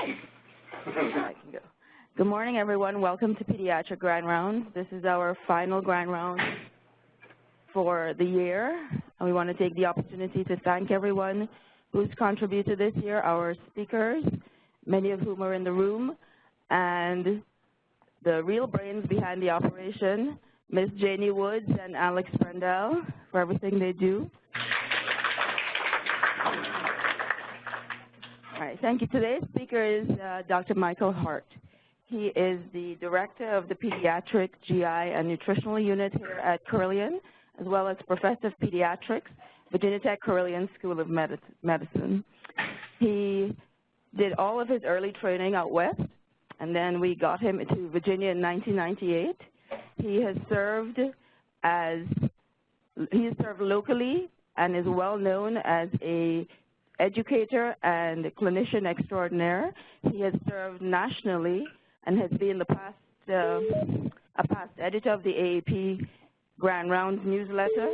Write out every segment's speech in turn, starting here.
I can go. Good morning, everyone. Welcome to Pediatric Grand Rounds. This is our final Grand Round for the year, and we want to take the opportunity to thank everyone who's contributed this year, our speakers, many of whom are in the room, and the real brains behind the operation, Ms. Janie Woods and Alex Brendel, for everything they do. All right, thank you. Today's speaker is Dr. Michael Hart. He is the director of the Pediatric GI and Nutritional Unit here at Carilion, as well as Professor of Pediatrics, Virginia Tech Carilion School of Medicine. He did all of his early training out west, and then we got him to Virginia in 1998. He has served locally and is well known as a educator and clinician extraordinaire. He has served nationally and has been a past editor of the AAP Grand Rounds newsletter,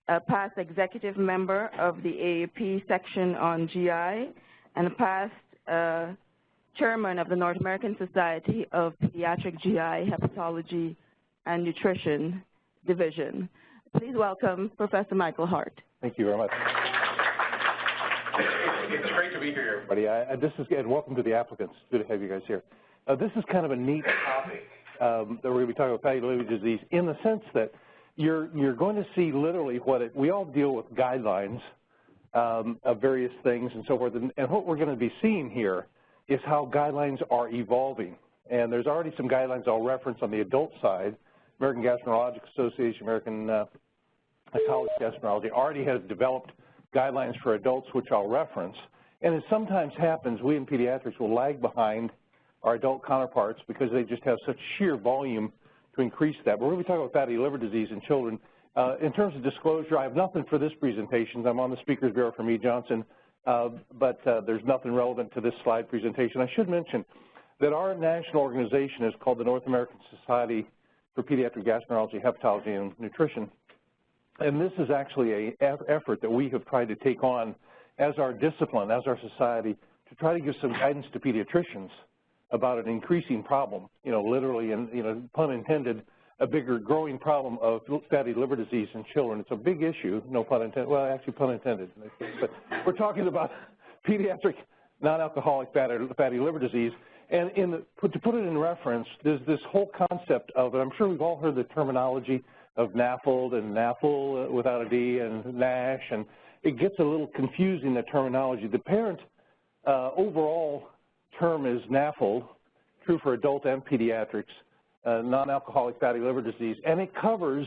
a past executive member of the AAP section on GI, and a past chairman of the North American Society of Pediatric GI, Hepatology, and Nutrition Division. Please welcome Professor Michael Hart. Thank you very much. It's great to be here, everybody. And welcome to the applicants. It's good to have you guys here. This is kind of a neat topic that we're going to be talking about, fatty liver disease, in the sense that you're going to see literally we all deal with guidelines of various things and so forth, and what we're going to be seeing here is how guidelines are evolving. And there's already some guidelines I'll reference on the adult side. American Gastroenterological Association, American College of Gastroenterology already has developed guidelines for adults, which I'll reference. And it sometimes happens, we in pediatrics will lag behind our adult counterparts because they just have such sheer volume to increase that. But we're going to be talking about fatty liver disease in children. In terms of disclosure, I have nothing for this presentation. I'm on the Speakers Bureau for Meade Johnson, but there's nothing relevant to this slide presentation. I should mention that our national organization is called the North American Society for Pediatric Gastroenterology, Hepatology, and Nutrition. And this is actually an effort that we have tried to take on as our discipline, as our society, to try to give some guidance to pediatricians about an increasing problem, literally, and, pun intended, a bigger growing problem of fatty liver disease in children. It's a big issue, no pun intended, well, actually pun intended, but we're talking about pediatric non-alcoholic fatty liver disease. And to put it in reference, there's this whole concept of, and I'm sure we've all heard the terminology of NAFLD and NAFL without a D and NASH, and it gets a little confusing, the terminology. The parent overall term is NAFLD, true for adult and pediatrics, non-alcoholic fatty liver disease, and it covers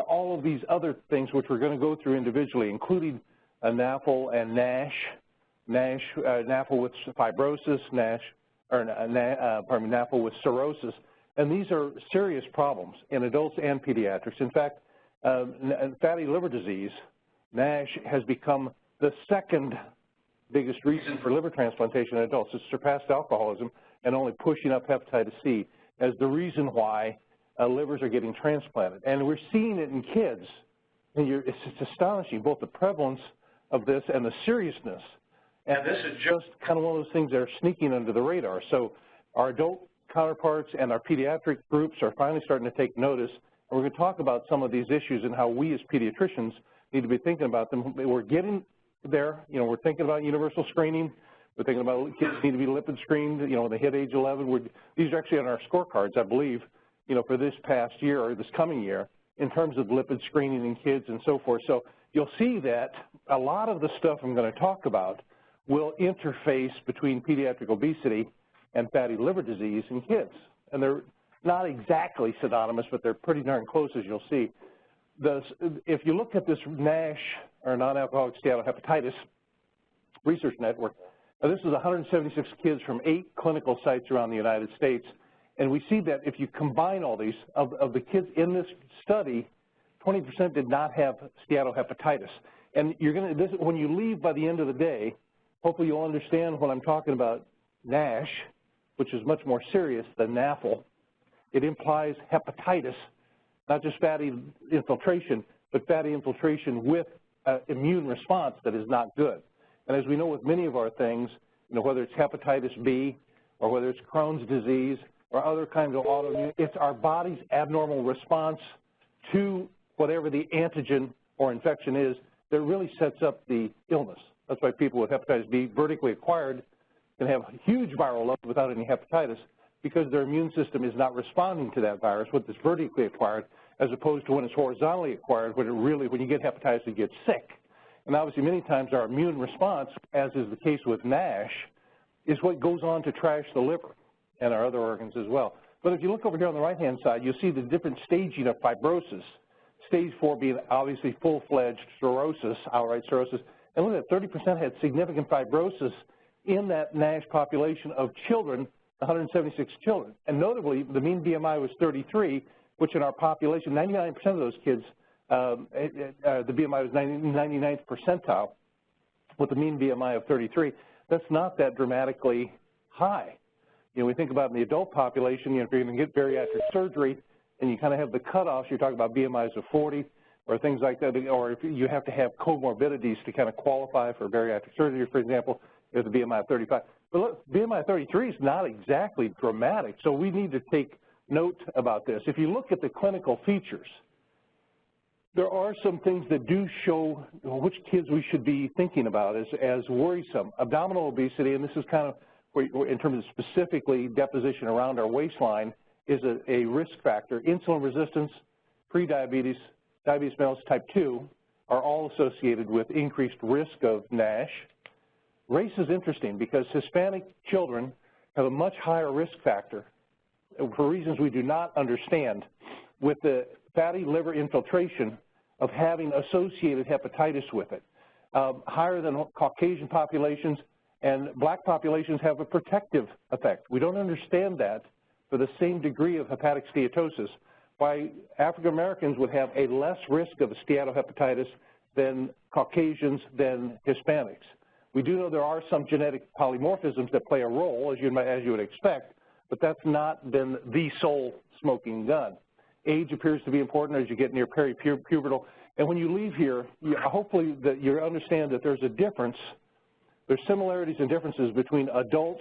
all of these other things which we're going to go through individually, including NAFL and NASH, NAFL with fibrosis, NAFL with cirrhosis, and these are serious problems in adults and pediatrics. In fact, fatty liver disease, NASH, has become the second biggest reason for liver transplantation in adults. It's surpassed alcoholism and only pushing up hepatitis C as the reason why livers are getting transplanted. And we're seeing it in kids. And it's astonishing, both the prevalence of this and the seriousness. And this is just kind of one of those things that are sneaking under the radar. So our adult counterparts and our pediatric groups are finally starting to take notice. And we're going to talk about some of these issues and how we as pediatricians need to be thinking about them. We're getting there. We're thinking about universal screening. We're thinking about kids need to be lipid screened, when they hit age 11. These are actually on our scorecards, I believe, for this past year or this coming year in terms of lipid screening in kids and so forth. So you'll see that a lot of the stuff I'm going to talk about will interface between pediatric obesity and fatty liver disease in kids. And they're not exactly synonymous, but they're pretty darn close, as you'll see. If you look at this NASH, or non-alcoholic steatohepatitis research network, this is 176 kids from 8 clinical sites around the United States. And we see that if you combine all these, of the kids in this study, 20% did not have steatohepatitis. And when you leave by the end of the day, hopefully you'll understand when I'm talking about NASH, which is much more serious than NAFL. It implies hepatitis, not just fatty infiltration, but fatty infiltration with immune response that is not good. And as we know with many of our things, whether it's hepatitis B or whether it's Crohn's disease or other kinds of autoimmune, it's our body's abnormal response to whatever the antigen or infection is that really sets up the illness. That's why people with hepatitis B, vertically acquired, can have huge viral load without any hepatitis, because their immune system is not responding to that virus when it's vertically acquired, as opposed to when it's horizontally acquired, when you get hepatitis, you get sick. And obviously many times our immune response, as is the case with NASH, is what goes on to trash the liver and our other organs as well. But if you look over here on the right-hand side, you'll see the different staging of fibrosis. Stage 4 being obviously full-fledged cirrhosis, outright cirrhosis. And look at that, 30% had significant fibrosis in that NASH population of children, 176 children. And notably, the mean BMI was 33, which in our population, 99% of those kids, the BMI was 99th percentile with a mean BMI of 33. That's not that dramatically high. We think about in the adult population, if you're going to get bariatric surgery and you kind of have the cutoffs, you're talking about BMIs of 40 or things like that, or if you have to have comorbidities to kind of qualify for bariatric surgery, for example, there's a BMI of 35. But look, BMI of 33 is not exactly dramatic, so we need to take note about this. If you look at the clinical features, there are some things that do show which kids we should be thinking about as worrisome. Abdominal obesity, and this is kind of in terms of specifically deposition around our waistline, is a risk factor. Insulin resistance, prediabetes, diabetes mellitus type 2 are all associated with increased risk of NASH. Race is interesting because Hispanic children have a much higher risk factor for reasons we do not understand, with the fatty liver infiltration of having associated hepatitis with it, higher than Caucasian populations, and black populations have a protective effect. We don't understand that for the same degree of hepatic steatosis, why African Americans would have a less risk of a steatohepatitis than Caucasians, than Hispanics. We do know there are some genetic polymorphisms that play a role, as you would expect, but that's not been the sole smoking gun. Age appears to be important as you get near peripubertal. And when you leave here, hopefully that you understand that there's a difference. There's similarities and differences between adult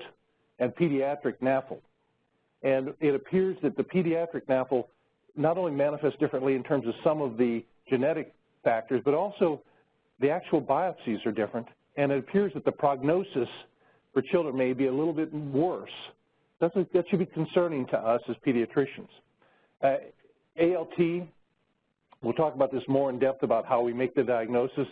and pediatric NAFL. And it appears that the pediatric NAFL not only manifests differently in terms of some of the genetic factors, but also the actual biopsies are different. And it appears that the prognosis for children may be a little bit worse. That should be concerning to us as pediatricians. ALT, we'll talk about this more in depth about how we make the diagnosis.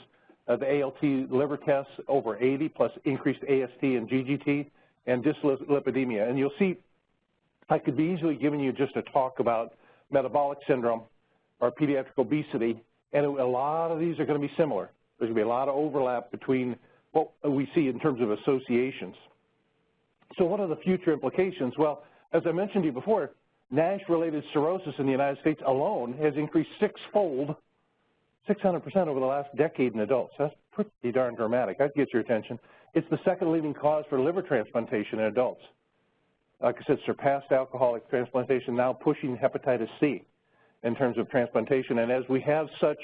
The ALT liver tests over 80 plus increased AST and GGT and dyslipidemia. And you'll see I could be easily giving you just a talk about metabolic syndrome or pediatric obesity, and a lot of these are going to be similar. There's going to be a lot of overlap between what we see in terms of associations. So what are the future implications? Well, as I mentioned to you before, NASH-related cirrhosis in the United States alone has increased six-fold, 600% over the last decade in adults. That's pretty darn dramatic. That gets your attention. It's the second leading cause for liver transplantation in adults. Like I said, surpassed alcoholic transplantation, now pushing hepatitis C in terms of transplantation. And as we have such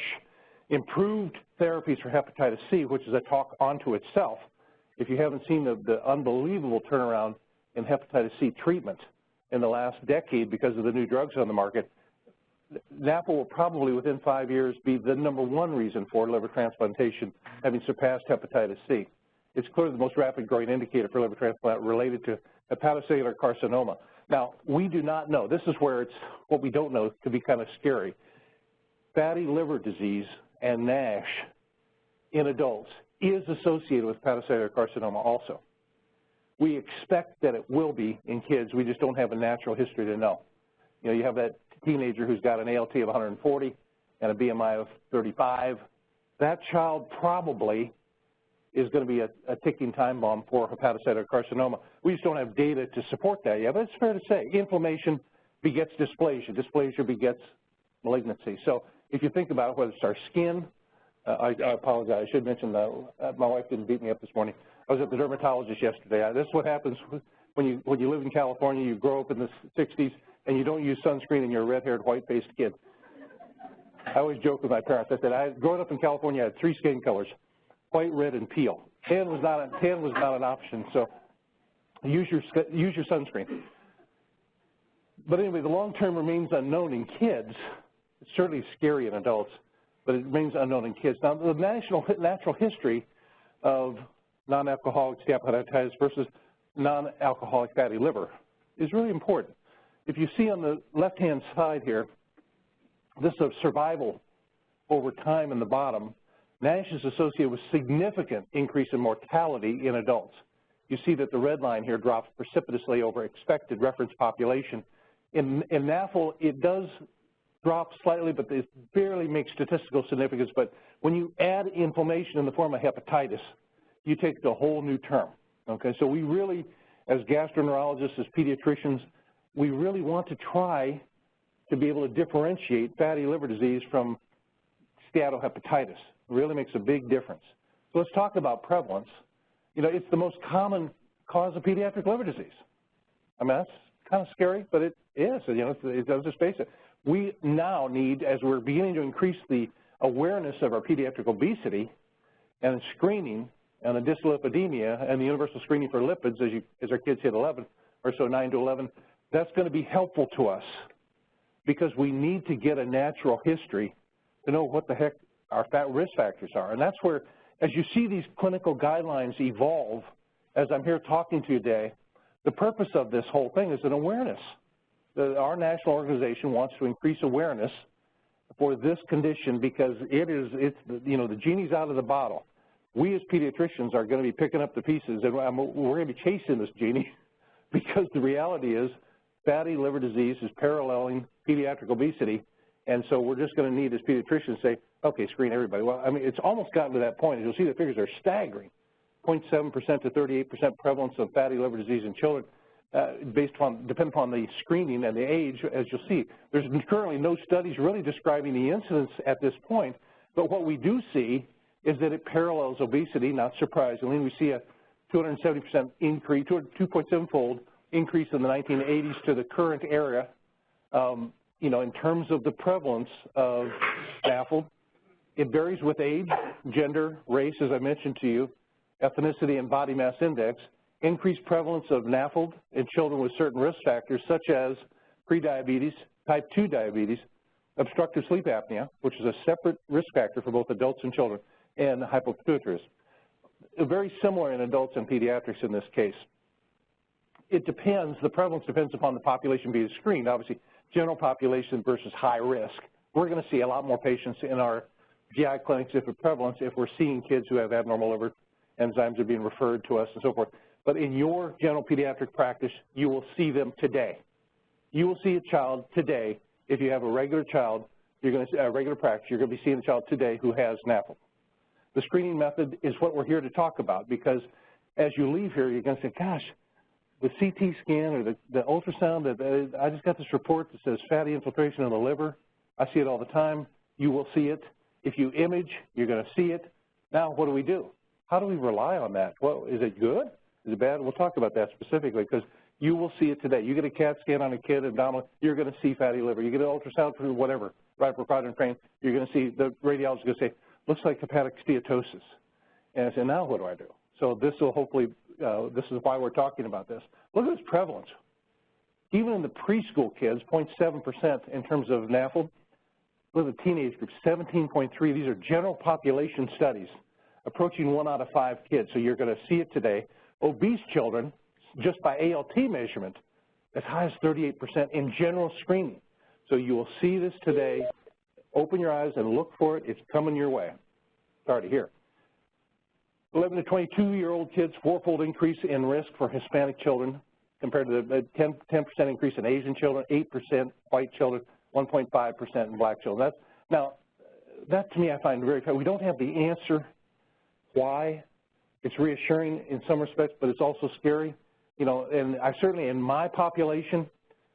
improved therapies for hepatitis C, which is a talk onto itself, if you haven't seen the unbelievable turnaround in hepatitis C treatment in the last decade because of the new drugs on the market, NAFL will probably within 5 years be the #1 reason for liver transplantation, having surpassed hepatitis C. It's clearly the most rapid growing indicator for liver transplant related to hepatocellular carcinoma. Now, we do not know. This is where it's what we don't know could be kind of scary. Fatty liver disease and NASH in adults is associated with hepatocellular carcinoma also. We expect that it will be in kids. We just don't have a natural history to know. You know, you have that teenager who's got an ALT of 140 and a BMI of 35. That child probably is going to be a ticking time bomb for hepatocellular carcinoma. We just don't have data to support that yet, but it's fair to say inflammation begets dysplasia. Dysplasia begets malignancy. So if you think about it, whether it's our skin, I apologize, I should mention that my wife didn't beat me up this morning. I was at the dermatologist yesterday. This is what happens when you live in California, you grow up in the 60s, and you don't use sunscreen and you're a red-haired, white-faced kid. I always joke with my parents. I said, growing up in California, I had 3 skin colors, white, red, and teal. Tan was not an option, so use your sunscreen. But anyway, the long term remains unknown in kids. It's certainly scary in adults, but it remains unknown in kids. Now, the natural history of non-alcoholic steatohepatitis versus non-alcoholic fatty liver is really important. If you see on the left-hand side here, this is survival over time in the bottom. NASH is associated with significant increase in mortality in adults. You see that the red line here drops precipitously over expected reference population. In NAFL, it does drop slightly, but it barely makes statistical significance. But when you add inflammation in the form of hepatitis, you take the whole new term. Okay, so we really, as gastroenterologists, as pediatricians, we really want to try to be able to differentiate fatty liver disease from steatohepatitis. It really makes a big difference. So let's talk about prevalence. You know, it's the most common cause of pediatric liver disease. I mean, that's kind of scary, but it is. You know, let's just face it. We now need, as we're beginning to increase the awareness of our pediatric obesity and screening and the dyslipidemia and the universal screening for lipids as our kids hit 11 or so, 9 to 11, that's going to be helpful to us because we need to get a natural history to know what the heck our fat risk factors are. And that's where, as you see these clinical guidelines evolve, as I'm here talking to you today, the purpose of this whole thing is an awareness. Our national organization wants to increase awareness for this condition because the genie's out of the bottle. We as pediatricians are going to be picking up the pieces, and we're going to be chasing this genie because the reality is fatty liver disease is paralleling pediatric obesity, and so we're just going to need as pediatricians to say, okay, screen everybody. Well, I mean, it's almost gotten to that point. As you'll see, the figures are staggering. 0.7% to 38% prevalence of fatty liver disease in children, depending upon the screening and the age, as you'll see. There's currently no studies really describing the incidence at this point, but what we do see is that it parallels obesity, not surprisingly. We see a 270% increase, 2.7-fold increase in the 1980s to the current era, you know, in terms of the prevalence of NAFLD. It varies with age, gender, race, as I mentioned to you, ethnicity and body mass index, increased prevalence of NAFLD in children with certain risk factors such as prediabetes, type 2 diabetes, obstructive sleep apnea, which is a separate risk factor for both adults and children, and hypopituitarism. Very similar in adults and pediatrics in this case. It depends, the prevalence depends upon the population being screened. Obviously, general population versus high risk. We're going to see a lot more patients in our GI clinics if it's prevalence, if we're seeing kids who have abnormal liver enzymes are being referred to us and so forth. But in your general pediatric practice, you will see them today. You will see a child today. If you have a regular child, you're going to see a regular practice, you're going to be seeing a child today who has NAFL. The screening method is what we're here to talk about because as you leave here, you're going to say, gosh, the CT scan or the ultrasound, I just got this report that says fatty infiltration in the liver. I see it all the time. You will see it. If you image, you're going to see it. Now, what do? How do we rely on that? Well, is it good? Is it bad? We'll talk about that specifically because you will see it today. You get a CAT scan on a kid, abdominal, you're going to see fatty liver. You get an ultrasound for whatever, right, for quadrant frame, you're going to see, the radiologist is going to say, looks like hepatic steatosis. And I say, now what do I do? So this will hopefully, this is why we're talking about this. Look at this prevalence. Even in the preschool kids, 0.7% in terms of NAFLD. Look at the teenage group, 17.3. These are general population studies, approaching 1 out of 5 kids. So you're going to see it today. Obese children, just by ALT measurement, as high as 38% in general screening. So you will see this today. Open your eyes and look for it. It's coming your way. It's already here. 11 to 22-year-old kids, 4-fold increase in risk for Hispanic children compared to the 10% increase in Asian children, 8% white children, 1.5% in black children. Now, that to me I find very, we don't have the answer why. It's reassuring in some respects, but it's also scary. You know, and I certainly in my population,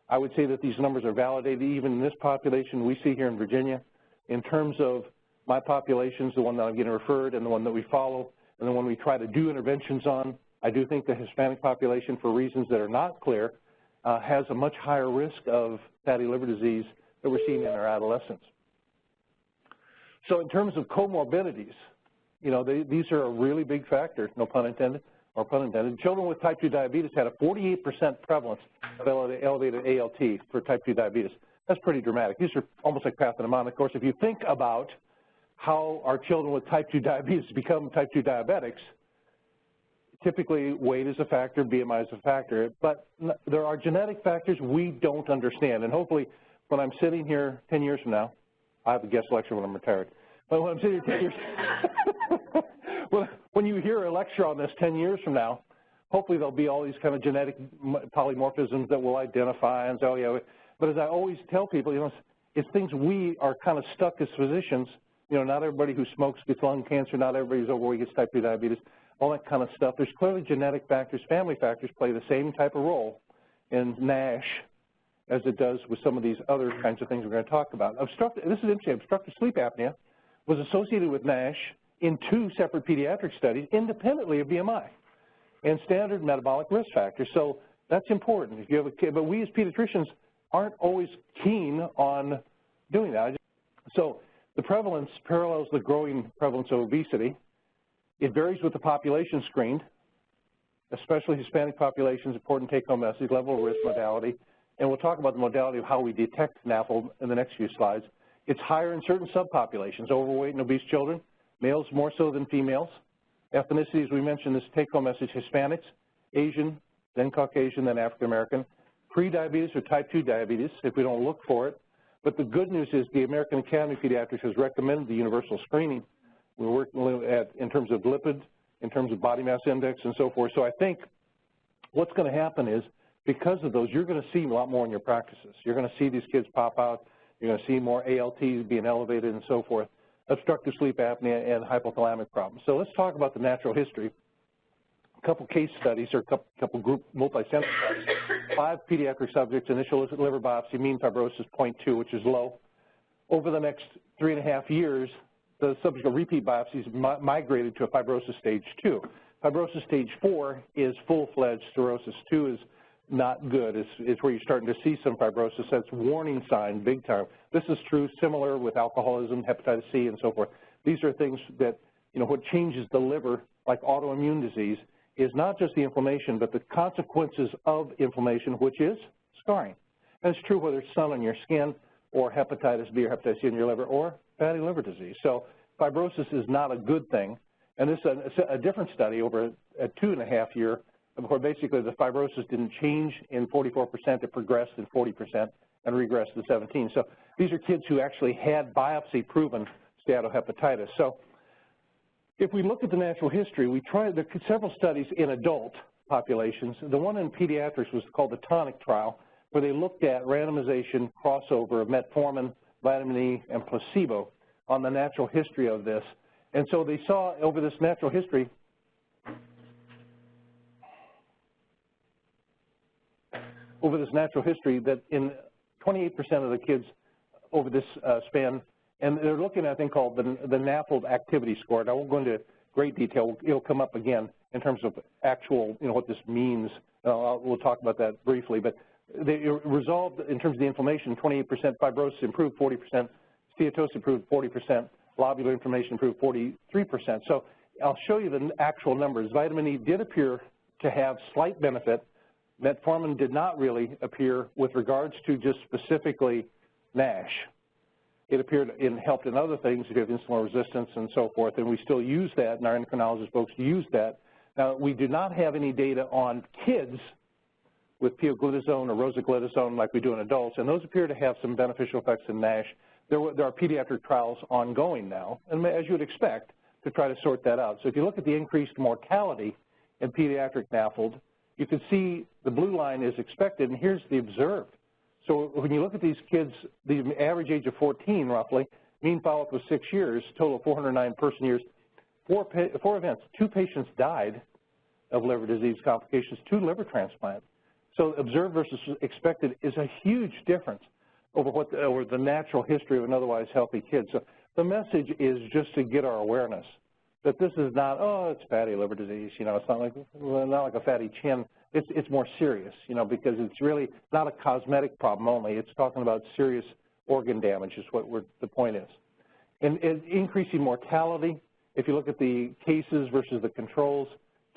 I would say that these numbers are validated even in this population we see here in Virginia. In terms of my populations, the one that I'm getting referred and the one that we follow and the one we try to do interventions on, I do think the Hispanic population, for reasons that are not clear, has a much higher risk of fatty liver disease that we're seeing in our adolescents. So in terms of comorbidities, you know, these are a really big factor, no pun intended. or pun intended, children with type 2 diabetes had a 48% prevalence of elevated ALT for type 2 diabetes. That's pretty dramatic. These are almost like passing them on. Of course, if you think about how our children with type 2 diabetes become type 2 diabetics, typically weight is a factor, BMI is a factor, but there are genetic factors we don't understand. And hopefully, when I'm sitting here 10 years from now, I have a guest lecture when I'm retired, but when I'm sitting here 10 years, when you hear a lecture on this 10 years from now, hopefully there'll be all these kind of genetic polymorphisms that we'll identify and say, oh yeah, but as I always tell people, you know, it's things we are kind of stuck as physicians. You know, not everybody who smokes gets lung cancer, not everybody who's overweight gets type 2 diabetes, all that kind of stuff. There's clearly genetic factors, family factors play the same type of role in NASH as it does with some of these other kinds of things we're going to talk about. This is interesting, obstructive sleep apnea was associated with NASH in 2 separate pediatric studies independently of BMI and standard metabolic risk factors. So that's important if you have a kid, but we as pediatricians aren't always keen on doing that. So the prevalence parallels the growing prevalence of obesity. It varies with the population screened, especially Hispanic populations, important take-home message, level of risk, modality, and we'll talk about the modality of how we detect NAFLD in the next few slides. It's higher in certain subpopulations, overweight and obese children, males more so than females. Ethnicity, as we mentioned, this take-home message, Hispanics, Asian, then Caucasian, then African American. Pre-diabetes or type 2 diabetes, if we don't look for it. But the good news is the American Academy of Pediatrics has recommended the universal screening. We're working in terms of lipid, in terms of body mass index, and so forth. So I think what's going to happen is, because of those, you're going to see a lot more in your practices. You're going to see these kids pop out. You're going to see more ALT being elevated and so forth, obstructive sleep apnea, and hypothalamic problems. So let's talk about the natural history. A couple case studies, or a couple group multi-center studies. 5 pediatric subjects, initial liver biopsy, mean fibrosis 0.2, which is low. Over the next 3.5 years, the subject of repeat biopsies migrated to a fibrosis stage 2. Fibrosis stage 4 is full-fledged cirrhosis. 2 is not good. It's where you're starting to see some fibrosis. That's warning sign big time. This is true, similar with alcoholism, hepatitis C, and so forth. These are things that, you know, what changes the liver, like autoimmune disease, is not just the inflammation, but the consequences of inflammation, which is scarring. And it's true whether it's sun on your skin or hepatitis B or hepatitis C in your liver or fatty liver disease. So fibrosis is not a good thing. And this is a different study over a 2.5 year, where basically the fibrosis didn't change in 44%, it progressed in 40% and regressed to 17%. So these are kids who actually had biopsy-proven steatohepatitis. So if we look at the natural history, there are several studies in adult populations. The one in pediatrics was called the TONIC trial, where they looked at randomization crossover of metformin, vitamin E, and placebo on the natural history of this. And so they saw over this natural history that in 28% of the kids over this span, and they're looking at a thing called the NAFLD activity score. And I won't go into great detail. It'll come up again in terms of actual, you know, what this means. We'll talk about that briefly. But they resolved in terms of the inflammation, 28%, fibrosis improved 40%, steatosis improved 40%, lobular inflammation improved 43%. So I'll show you the actual numbers. Vitamin E did appear to have slight benefit. Metformin did not really appear with regards to just specifically NASH. It appeared it helped in other things, if you have insulin resistance and so forth, and we still use that, and our endocrinologist folks use that. Now, we do not have any data on kids with pioglitazone or rosiglitazone like we do in adults, and those appear to have some beneficial effects in NASH. There are pediatric trials ongoing now, and as you would expect, to try to sort that out. So if you look at the increased mortality in pediatric NAFLD, you can see the blue line is expected, and here's the observed. So when you look at these kids, the average age of 14 roughly, mean follow-up was 6 years, total of 409 person years, 4 events. 2 patients died of liver disease complications, 2 liver transplants. So observed versus expected is a huge difference over the natural history of an otherwise healthy kid. So the message is just to get our awareness that this is not, oh, it's fatty liver disease, you know, it's not like a fatty chin. It's more serious, you know, because it's really not a cosmetic problem only. It's talking about serious organ damage is what the point is. And increasing mortality, if you look at the cases versus the controls,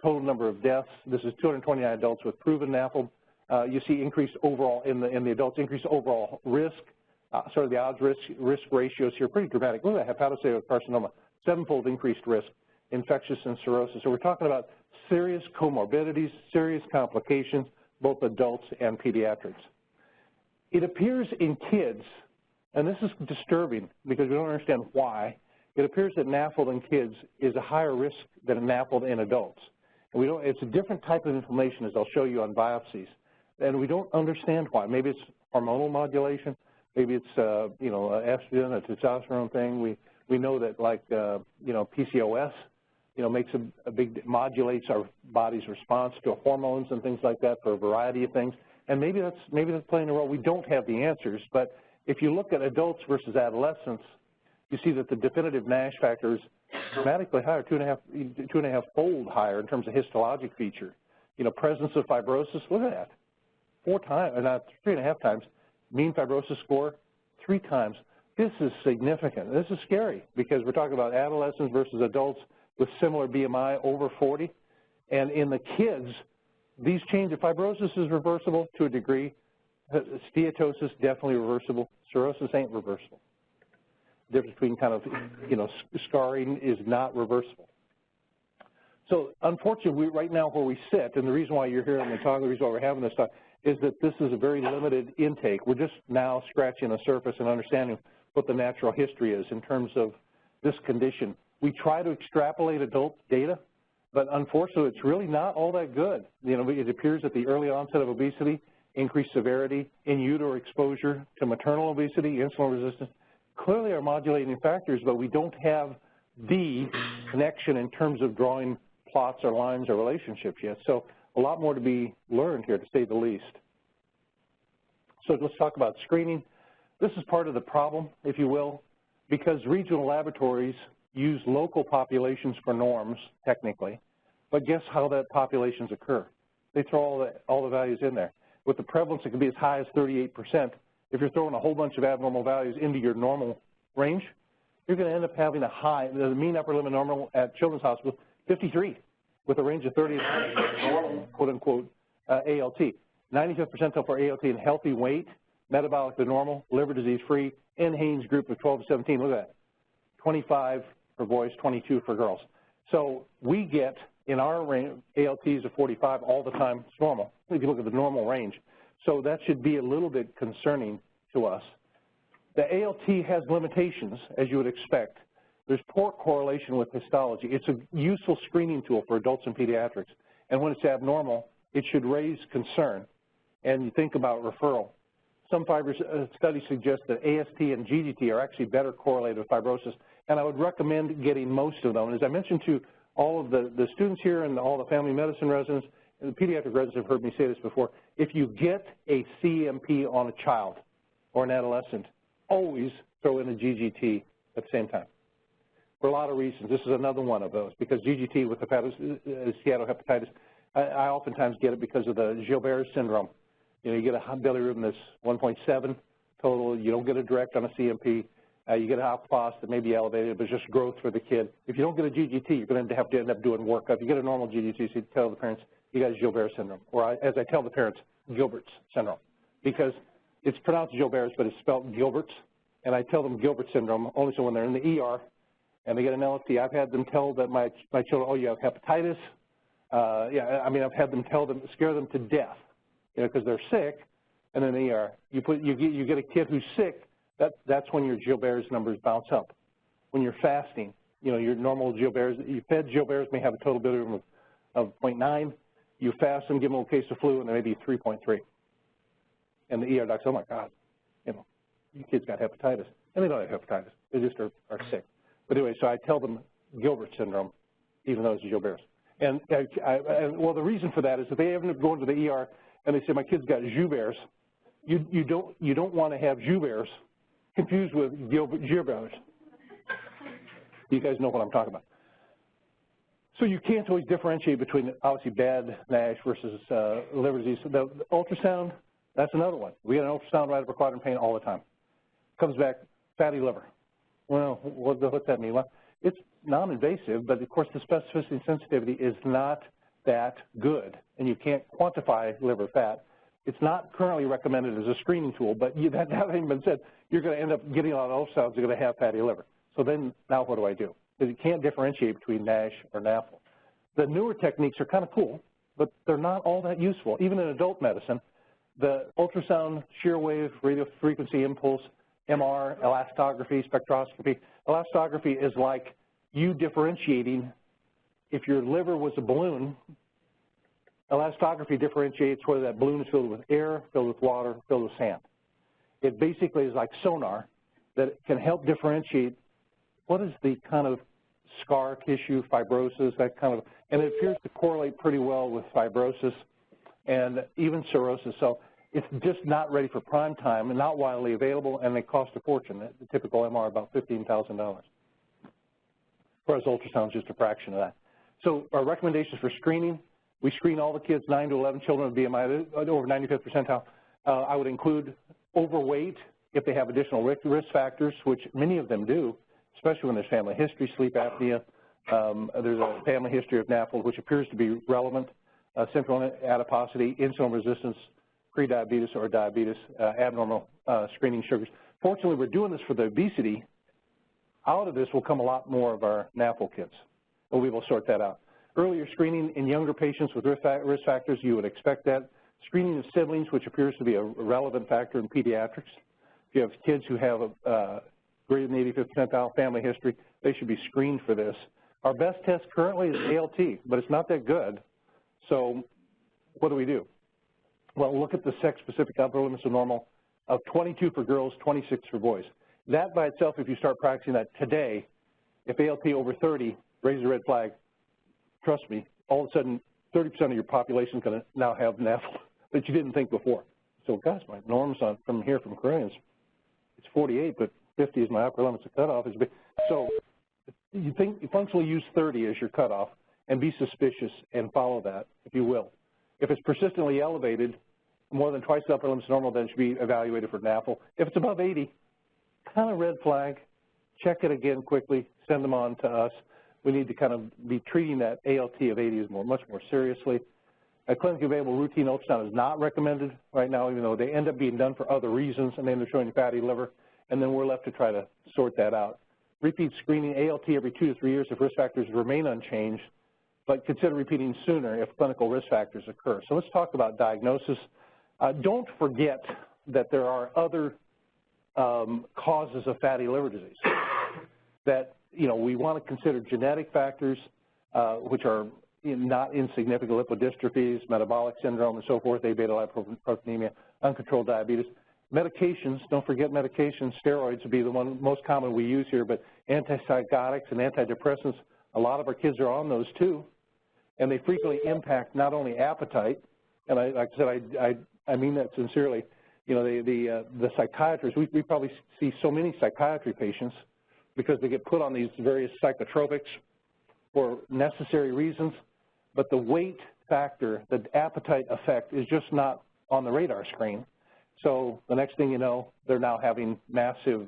total number of deaths. This is 229 adults with proven NAFLD. You see increased overall, in the adults, increased overall risk. Sort of the odds risk ratios here, pretty dramatic. Look at that, hepatocellular carcinoma, 7-fold increased risk, infectious and cirrhosis. So we're talking about serious comorbidities, serious complications, both adults and pediatrics. It appears in kids, and this is disturbing because we don't understand why, it appears that NAFLD in kids is a higher risk than NAFLD in adults. And it's a different type of inflammation, as I'll show you on biopsies. And we don't understand why. Maybe it's hormonal modulation. Maybe it's, estrogen, a testosterone thing. We know that, like, PCOS, makes modulates our body's response to hormones and things like that for a variety of things. And maybe that's playing a role. We don't have the answers, but if you look at adults versus adolescents, you see that the definitive NASH factor is dramatically higher, 2.5-fold higher in terms of histologic feature. Presence of fibrosis, look at that, 4 times, not 3.5 times. Mean fibrosis score, 3 times. This is significant. This is scary because we're talking about adolescents versus adults with similar BMI over 40. And in the kids, these change of fibrosis is reversible to a degree. Steatosis, definitely reversible. Cirrhosis ain't reversible. The difference between kind of, scarring is not reversible. So unfortunately, right now where we sit, and the reason why you're here on the talk, the reason why we're having this talk, is that this is a very limited intake. We're just now scratching the surface and understanding what the natural history is in terms of this condition. We try to extrapolate adult data, but unfortunately it's really not all that good. It appears that the early onset of obesity, increased severity, in utero exposure to maternal obesity, insulin resistance, clearly are modulating factors, but we don't have the connection in terms of drawing plots or lines or relationships yet. So a lot more to be learned here, to say the least. So let's talk about screening. This is part of the problem, if you will, because regional laboratories use local populations for norms, technically, but guess how that populations occur? They throw all the values in there. With the prevalence, it can be as high as 38%. If you're throwing a whole bunch of abnormal values into your normal range, you're going to end up having a high, the mean upper limit normal at Children's Hospital, 53. With a range of 30 to normal, quote-unquote, ALT. 95th percentile for ALT in healthy weight, metabolic to normal, liver disease-free, NHANES group of 12 to 17. Look at that. 25 for boys, 22 for girls. So we get, in our range, ALTs of 45 all the time. It's normal, if you look at the normal range. So that should be a little bit concerning to us. The ALT has limitations, as you would expect. There's poor correlation with histology. It's a useful screening tool for adults and pediatrics. And when it's abnormal, it should raise concern. And you think about referral. Some studies suggest that AST and GGT are actually better correlated with fibrosis. And I would recommend getting most of them. As I mentioned to all of the students here and all the family medicine residents, and the pediatric residents have heard me say this before, if you get a CMP on a child or an adolescent, always throw in a GGT at the same time. For a lot of reasons. This is another one of those, because GGT with steatohepatitis, I oftentimes get it because of the Gilbert's syndrome. You get a bilirubin that's 1.7 total. You don't get a direct on a CMP. You get an alkaline that may be elevated, but it's just growth for the kid. If you don't get a GGT, you're going to have to end up doing workup. If you get a normal GGT, so you tell the parents you got Gilbert's syndrome, or as I tell the parents, Gilbert's syndrome, because it's pronounced Gilbert's, but it's spelled Gilbert's, and I tell them Gilbert syndrome only so when they're in the ER and they get an LFT, I've had them tell that my children, oh, you have hepatitis. I've had them scare them to death, because they're sick, and in the ER, you get a kid who's sick, that's when your Gilbert's numbers bounce up. When you're fasting, your normal Gilbert's, you fed Gilbert's may have a total bilirubin of 0.9. You fast them, give them a case of flu, and they may be 3.3. And the ER docs, oh my God, your kid's got hepatitis. And they don't have hepatitis, they just are sick. But anyway, so I tell them Gilbert syndrome, even though it's Gilbert's. And well, the reason for that is if they ever go into the ER and they say my kid's got Gilbert's, you don't want to have Gilbert's confused with Gilbert's. You guys know what I'm talking about. So you can't always differentiate between obviously bad NASH versus liver disease. The ultrasound, that's another one. We get an ultrasound right upper quadrant pain all the time. Comes back fatty liver. Well, what's that mean? Well, it's non-invasive, but of course the specificity and sensitivity is not that good, and you can't quantify liver fat. It's not currently recommended as a screening tool, but that having been said, you're going to end up getting a lot of ultrasounds, you're going to have fatty liver. So then, now what do I do? Because you can't differentiate between NASH or NAFL. The newer techniques are kind of cool, but they're not all that useful. Even in adult medicine, the ultrasound, shear wave, radio frequency impulse, MR, elastography, spectroscopy. Elastography is like you differentiating. If your liver was a balloon, elastography differentiates whether that balloon is filled with air, filled with water, filled with sand. It basically is like sonar that can help differentiate what is the kind of scar tissue, fibrosis, that kind of, and it appears to correlate pretty well with fibrosis and even cirrhosis. So it's just not ready for prime time and not widely available, and they cost a fortune. The typical MR about $15,000. Whereas ultrasound is just a fraction of that. So our recommendations for screening, we screen all the kids, 9 to 11 children with BMI over 95th percentile. I would include overweight if they have additional risk factors, which many of them do, especially when there's family history, sleep apnea. There's a family history of NAFL, which appears to be relevant, central adiposity, insulin resistance, prediabetes or diabetes, abnormal screening sugars. Fortunately, we're doing this for the obesity. Out of this will come a lot more of our NAFL kids, but we will sort that out. Earlier screening in younger patients with risk factors, you would expect that. Screening of siblings, which appears to be a relevant factor in pediatrics. If you have kids who have a greater than 85th percentile family history, they should be screened for this. Our best test currently is ALT, but it's not that good. So what do? Well, look at the sex-specific upper limits of normal of 22 for girls, 26 for boys. That by itself, if you start practicing that today, if ALT over 30 raises a red flag, trust me, all of a sudden 30% of your population is going to now have NAFL that you didn't think before. So gosh, my norms from here from Carilion, it's 48, but 50 is my upper limits of cutoff. So you functionally use 30 as your cutoff and be suspicious and follow that, if you will. If it's persistently elevated, more than twice the upper limits normal, then it should be evaluated for NAFL. If it's above 80, kind of red flag, check it again quickly, send them on to us. We need to kind of be treating that ALT of 80 as much more seriously. A clinically available routine ultrasound is not recommended right now, even though they end up being done for other reasons, and then they're showing fatty liver, and then we're left to try to sort that out. Repeat screening, ALT every 2 to 3 years if risk factors remain unchanged, but consider repeating sooner if clinical risk factors occur. So let's talk about diagnosis. Don't forget that there are other causes of fatty liver disease that, we want to consider genetic factors, which are not insignificant, lipodystrophies, metabolic syndrome, and so forth, A-beta lipoproteinemia, uncontrolled diabetes. Medications, don't forget medications. Steroids would be the one most common we use here, but antipsychotics and antidepressants, a lot of our kids are on those too, and they frequently impact not only appetite, and like I said, I mean that sincerely. The psychiatrists, we probably see so many psychiatry patients because they get put on these various psychotropics for necessary reasons, but the weight factor, the appetite effect is just not on the radar screen. So the next thing you know, they're now having massive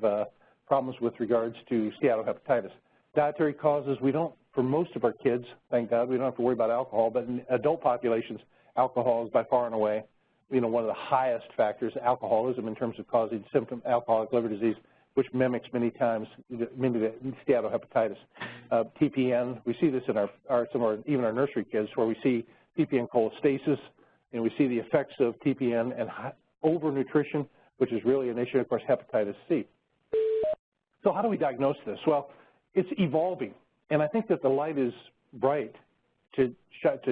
problems with regards to steatohepatitis. Dietary causes, we don't, for most of our kids, thank God, we don't have to worry about alcohol, but in adult populations, alcohol is by far and away, one of the highest factors, alcoholism in terms of causing symptom alcoholic liver disease, which mimics many times steatohepatitis. TPN, we see this in even our nursery kids where we see TPN cholestasis, and we see the effects of TPN and overnutrition, which is really an issue, of course, hepatitis C. So how do we diagnose this? Well, it's evolving, and I think that the light is bright to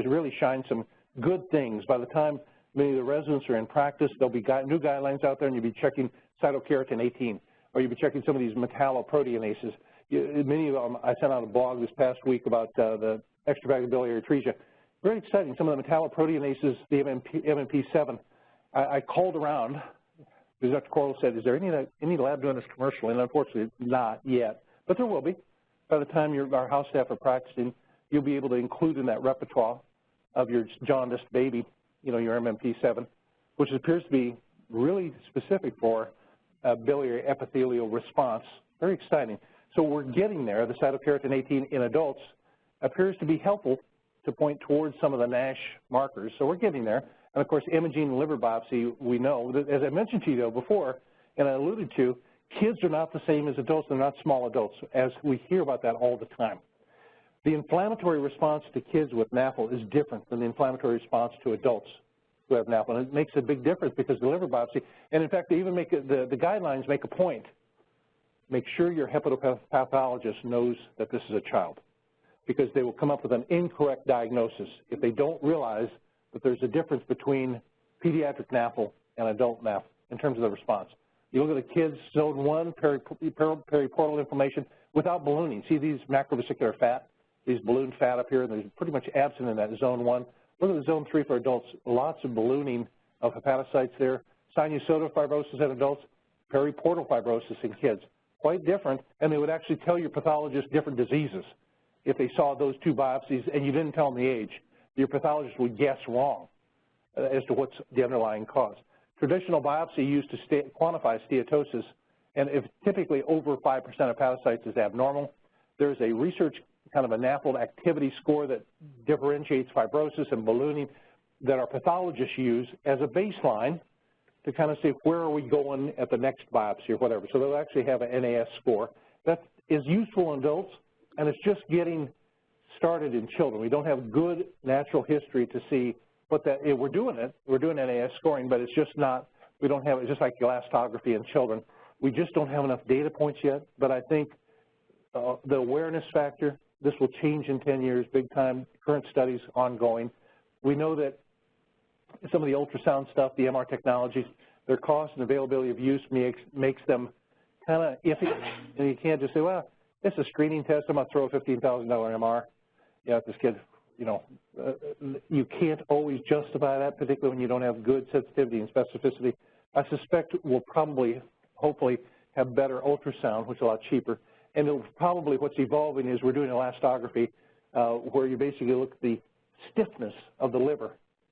really shine some good things. By the time many of the residents are in practice, there'll be new guidelines out there, and you'll be checking cytokeratin 18, or you'll be checking some of these metalloproteinases. Many of them, I sent out a blog this past week about the extravascular biliary atresia. Very exciting, some of the metalloproteinases, the MMP7. I called around, because Dr. Corl said, is there any lab doing this commercially? And unfortunately, not yet, but there will be. By the time our house staff are practicing, you'll be able to include in that repertoire of your jaundiced baby, your MMP7, which appears to be really specific for biliary epithelial response. Very exciting. So we're getting there. The cytokeratin 18 in adults appears to be helpful to point towards some of the NASH markers. So we're getting there. And of course, imaging and liver biopsy, we know, that, as I mentioned to you though before, and I alluded to, kids are not the same as adults. They're not small adults, as we hear about that all the time. The inflammatory response to kids with NAFL is different than the inflammatory response to adults who have NAFL. And it makes a big difference because the liver biopsy, and in fact, they even make the guidelines make a point. Make sure your hepatopathologist knows that this is a child, because they will come up with an incorrect diagnosis if they don't realize that there's a difference between pediatric NAFL and adult NAFL in terms of the response. You look at the kids, zone 1, periportal inflammation without ballooning. See these macrovesicular fat, these ballooned fat up here, and they're pretty much absent in that zone 1. Look at the zone 3 for adults, lots of ballooning of hepatocytes there. Sinusoidal fibrosis in adults, periportal fibrosis in kids. Quite different, and they would actually tell your pathologist different diseases if they saw those two biopsies and you didn't tell them the age. Your pathologist would guess wrong as to what's the underlying cause. Traditional biopsy used to quantify steatosis, and if typically over 5% of hepatocytes is abnormal, there's a research kind of a NAFLD activity score that differentiates fibrosis and ballooning that our pathologists use as a baseline to kind of say where are we going at the next biopsy or whatever. So they'll actually have an NAS score. That is useful in adults, and it's just getting started in children. We don't have good natural history to see what that, we're doing NAS scoring, but it's just not, we don't have, it's just like elastography in children. We just don't have enough data points yet, but I think the awareness factor, this will change in 10 years, big time, current studies ongoing. We know that some of the ultrasound stuff, the MR technologies, their cost and availability of use makes them kind of iffy, and you can't just say, well, it's a screening test, I'm going to throw a $15,000 MR. Yeah, this kid, you know, you can't always justify that, particularly when you don't have good sensitivity and specificity. I suspect we'll probably, hopefully, have better ultrasound, which is a lot cheaper. And it'll probably, what's evolving is we're doing elastography where you basically look at the stiffness of the liver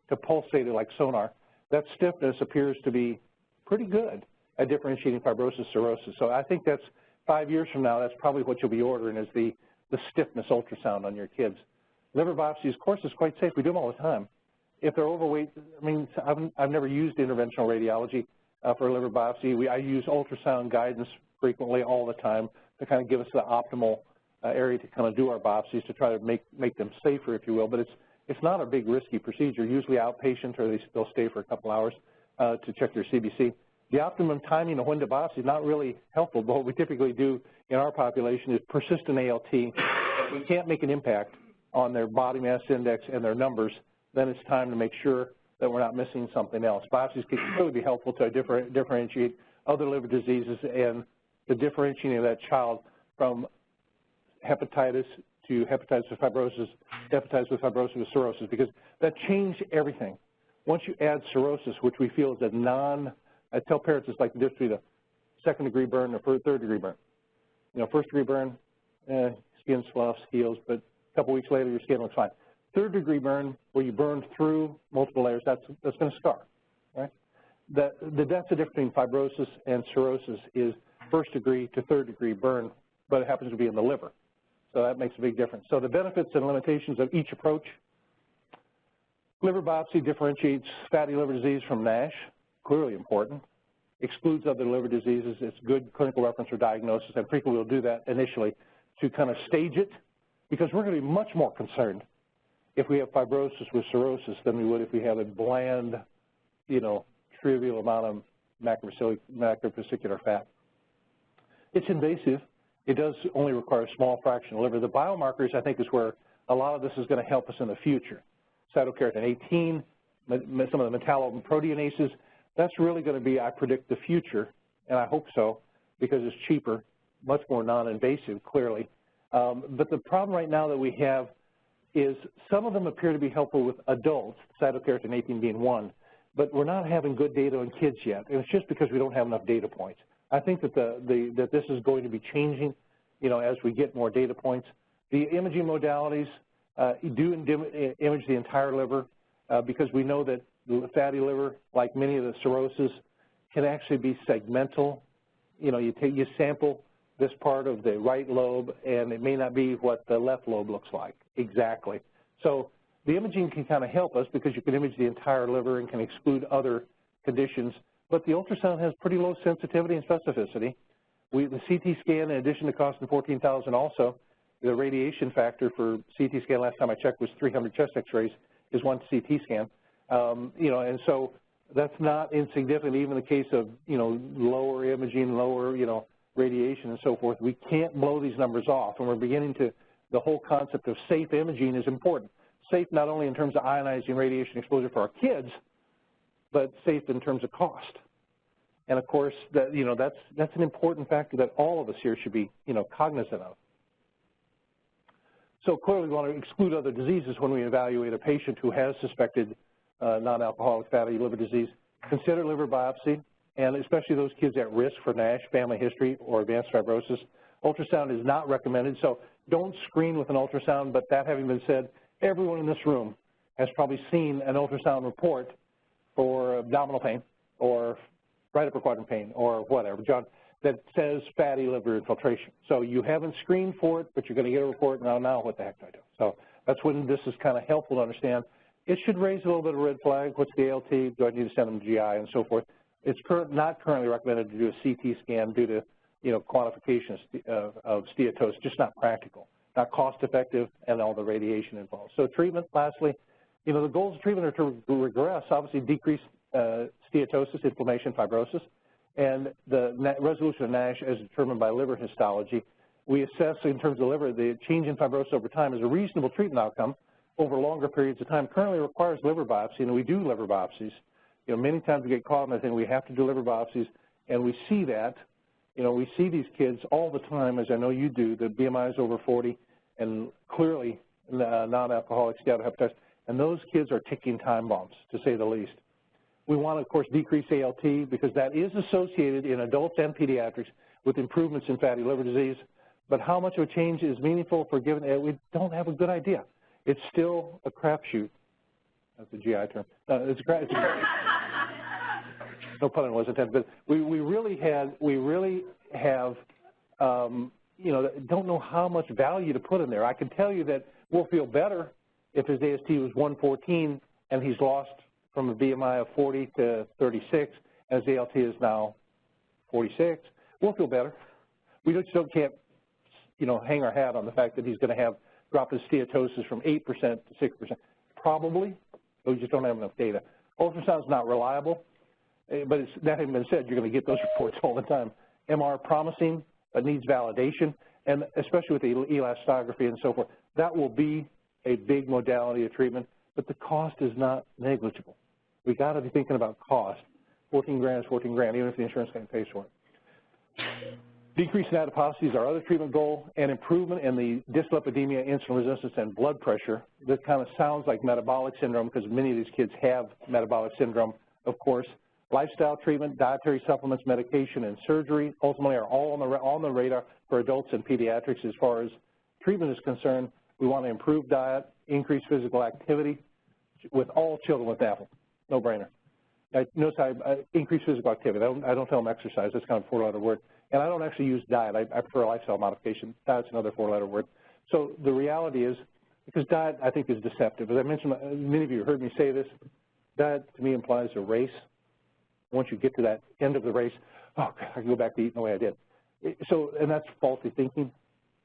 to pulsate it like sonar. That stiffness appears to be pretty good at differentiating fibrosis, cirrhosis. So I think that's 5 years from now, that's probably what you'll be ordering is the stiffness ultrasound on your kids. Liver biopsy, of course, is quite safe. We do them all the time. If they're overweight, I mean, I've never used interventional radiology for a liver biopsy. I use ultrasound guidance frequently all the time to kind of give us the optimal area to kind of do our biopsies to try to make them safer, if you will. But it's not a big risky procedure, usually outpatient, or they'll stay for a couple hours to check their CBC. The optimum timing of when to biopsy is not really helpful, but what we typically do in our population is persistent ALT. If we can't make an impact on their body mass index and their numbers, then it's time to make sure that we're not missing something else. Biopsies can really be helpful to differentiate other liver diseases and the differentiating of that child from hepatitis to hepatitis with fibrosis, hepatitis with fibrosis with cirrhosis, because that changed everything. Once you add cirrhosis, which we feel is I tell parents it's like the difference between a second-degree burn or third-degree burn. You know, first-degree burn, skin sloughs, heals, but a couple weeks later your skin looks fine. Third-degree burn, where you burn through multiple layers, that's going to scar, right? That's the difference between fibrosis and cirrhosis is first-degree to third-degree burn, but it happens to be in the liver. So that makes a big difference. So the benefits and limitations of each approach. Liver biopsy differentiates fatty liver disease from NASH, clearly important. Excludes other liver diseases. It's good clinical reference for diagnosis, and frequently we'll do that initially to kind of stage it, because we're going to be much more concerned if we have fibrosis with cirrhosis than we would if we have a bland, you know, trivial amount of macrovesicular fat. It's invasive. It does only require a small fraction of liver. The biomarkers, I think, is where a lot of this is going to help us in the future. Cytokeratin 18, some of the metalloproteinases, that's really going to be, I predict, the future, and I hope so, because it's cheaper, much more non-invasive, clearly. But the problem right now that we have is some of them appear to be helpful with adults, cytokeratin 18 being one, but we're not having good data on kids yet, and it's just because we don't have enough data points. I think that that this is going to be changing, you know, as we get more data points. The imaging modalities do image the entire liver because we know that the fatty liver, like many of the cirrhosis, can actually be segmental. You know, you sample this part of the right lobe, and it may not be what the left lobe looks like exactly. So the imaging can kind of help us because you can image the entire liver and can exclude other conditions, but the ultrasound has pretty low sensitivity and specificity. The CT scan, in addition to costing $14,000 also, the radiation factor for CT scan last time I checked was 300 chest x-rays is one CT scan. You know, and so that's not insignificant, even in the case of, you know, lower imaging, lower, you know, radiation and so forth. We can't blow these numbers off, and we're beginning to, the whole concept of safe imaging is important. Safe not only in terms of ionizing radiation exposure for our kids, but safe in terms of cost. And of course, that, you know, that's an important factor that all of us here should be, you know, cognizant of. So clearly we want to exclude other diseases when we evaluate a patient who has suspected non-alcoholic fatty liver disease. Consider liver biopsy, and especially those kids at risk for NASH, family history, or advanced fibrosis. Ultrasound is not recommended, so don't screen with an ultrasound, but that having been said, everyone in this room has probably seen an ultrasound report for abdominal pain or right upper quadrant pain or whatever, John, that says fatty liver infiltration. So you haven't screened for it, but you're going to get a report, now what the heck do I do? So that's when this is kind of helpful to understand. It should raise a little bit of red flag. What's the ALT? Do I need to send them to GI and so forth? It's not currently recommended to do a CT scan due to, you know, quantification of steatosis, just not practical, not cost effective, and all the radiation involved. So treatment, lastly, you know, the goals of treatment are to regress, obviously decrease steatosis, inflammation, fibrosis, and the resolution of NASH as determined by liver histology. We assess in terms of liver, the change in fibrosis over time is a reasonable treatment outcome over longer periods of time. Currently requires liver biopsy, and we do liver biopsies. You know, many times we get caught in the thing, we have to do liver biopsies, and we see that. You know, we see these kids all the time, as I know you do, the BMI is over 40, and clearly non-alcoholic steatohepatitis, and those kids are ticking time bombs, to say the least. We want to, of course, decrease ALT because that is associated in adults and pediatrics with improvements in fatty liver disease, but how much of a change is meaningful for given, we don't have a good idea. It's still a crapshoot. That's a GI term. It's a crap. No pun was intended, but we really have, you know, don't know how much value to put in there. I can tell you that we'll feel better if his AST was 114 and he's lost from a BMI of 40 to 36, and his ALT is now 46. We'll feel better. We just can't, you know, hang our hat on the fact that he's going to have drop his steatosis from 8% to 6%. Probably, but we just don't have enough data. Ultrasound's not reliable, but that having been said, you're going to get those reports all the time. MR promising, but needs validation, and especially with the elastography and so forth. That will be a big modality of treatment, but the cost is not negligible. We got to be thinking about cost. 14 grand is 14 grand, even if the insurance company pays for it. Decrease in adiposity is our other treatment goal, and improvement in the dyslipidemia, insulin resistance, and blood pressure. This kind of sounds like metabolic syndrome because many of these kids have metabolic syndrome, of course. Lifestyle treatment, dietary supplements, medication, and surgery ultimately are all on the radar for adults and pediatrics. As far as treatment is concerned, we want to improve diet, increase physical activity with all children with NAFL. No-brainer. Notice I increase physical activity. I don't tell them exercise. That's kind of a four-letter word. And I don't actually use diet. I prefer lifestyle modification. Diet's another four-letter word. So the reality is, because diet, I think, is deceptive. As I mentioned, many of you heard me say this, diet to me implies a race. Once you get to that end of the race, oh, God, I can go back to eating the way I did. And that's faulty thinking.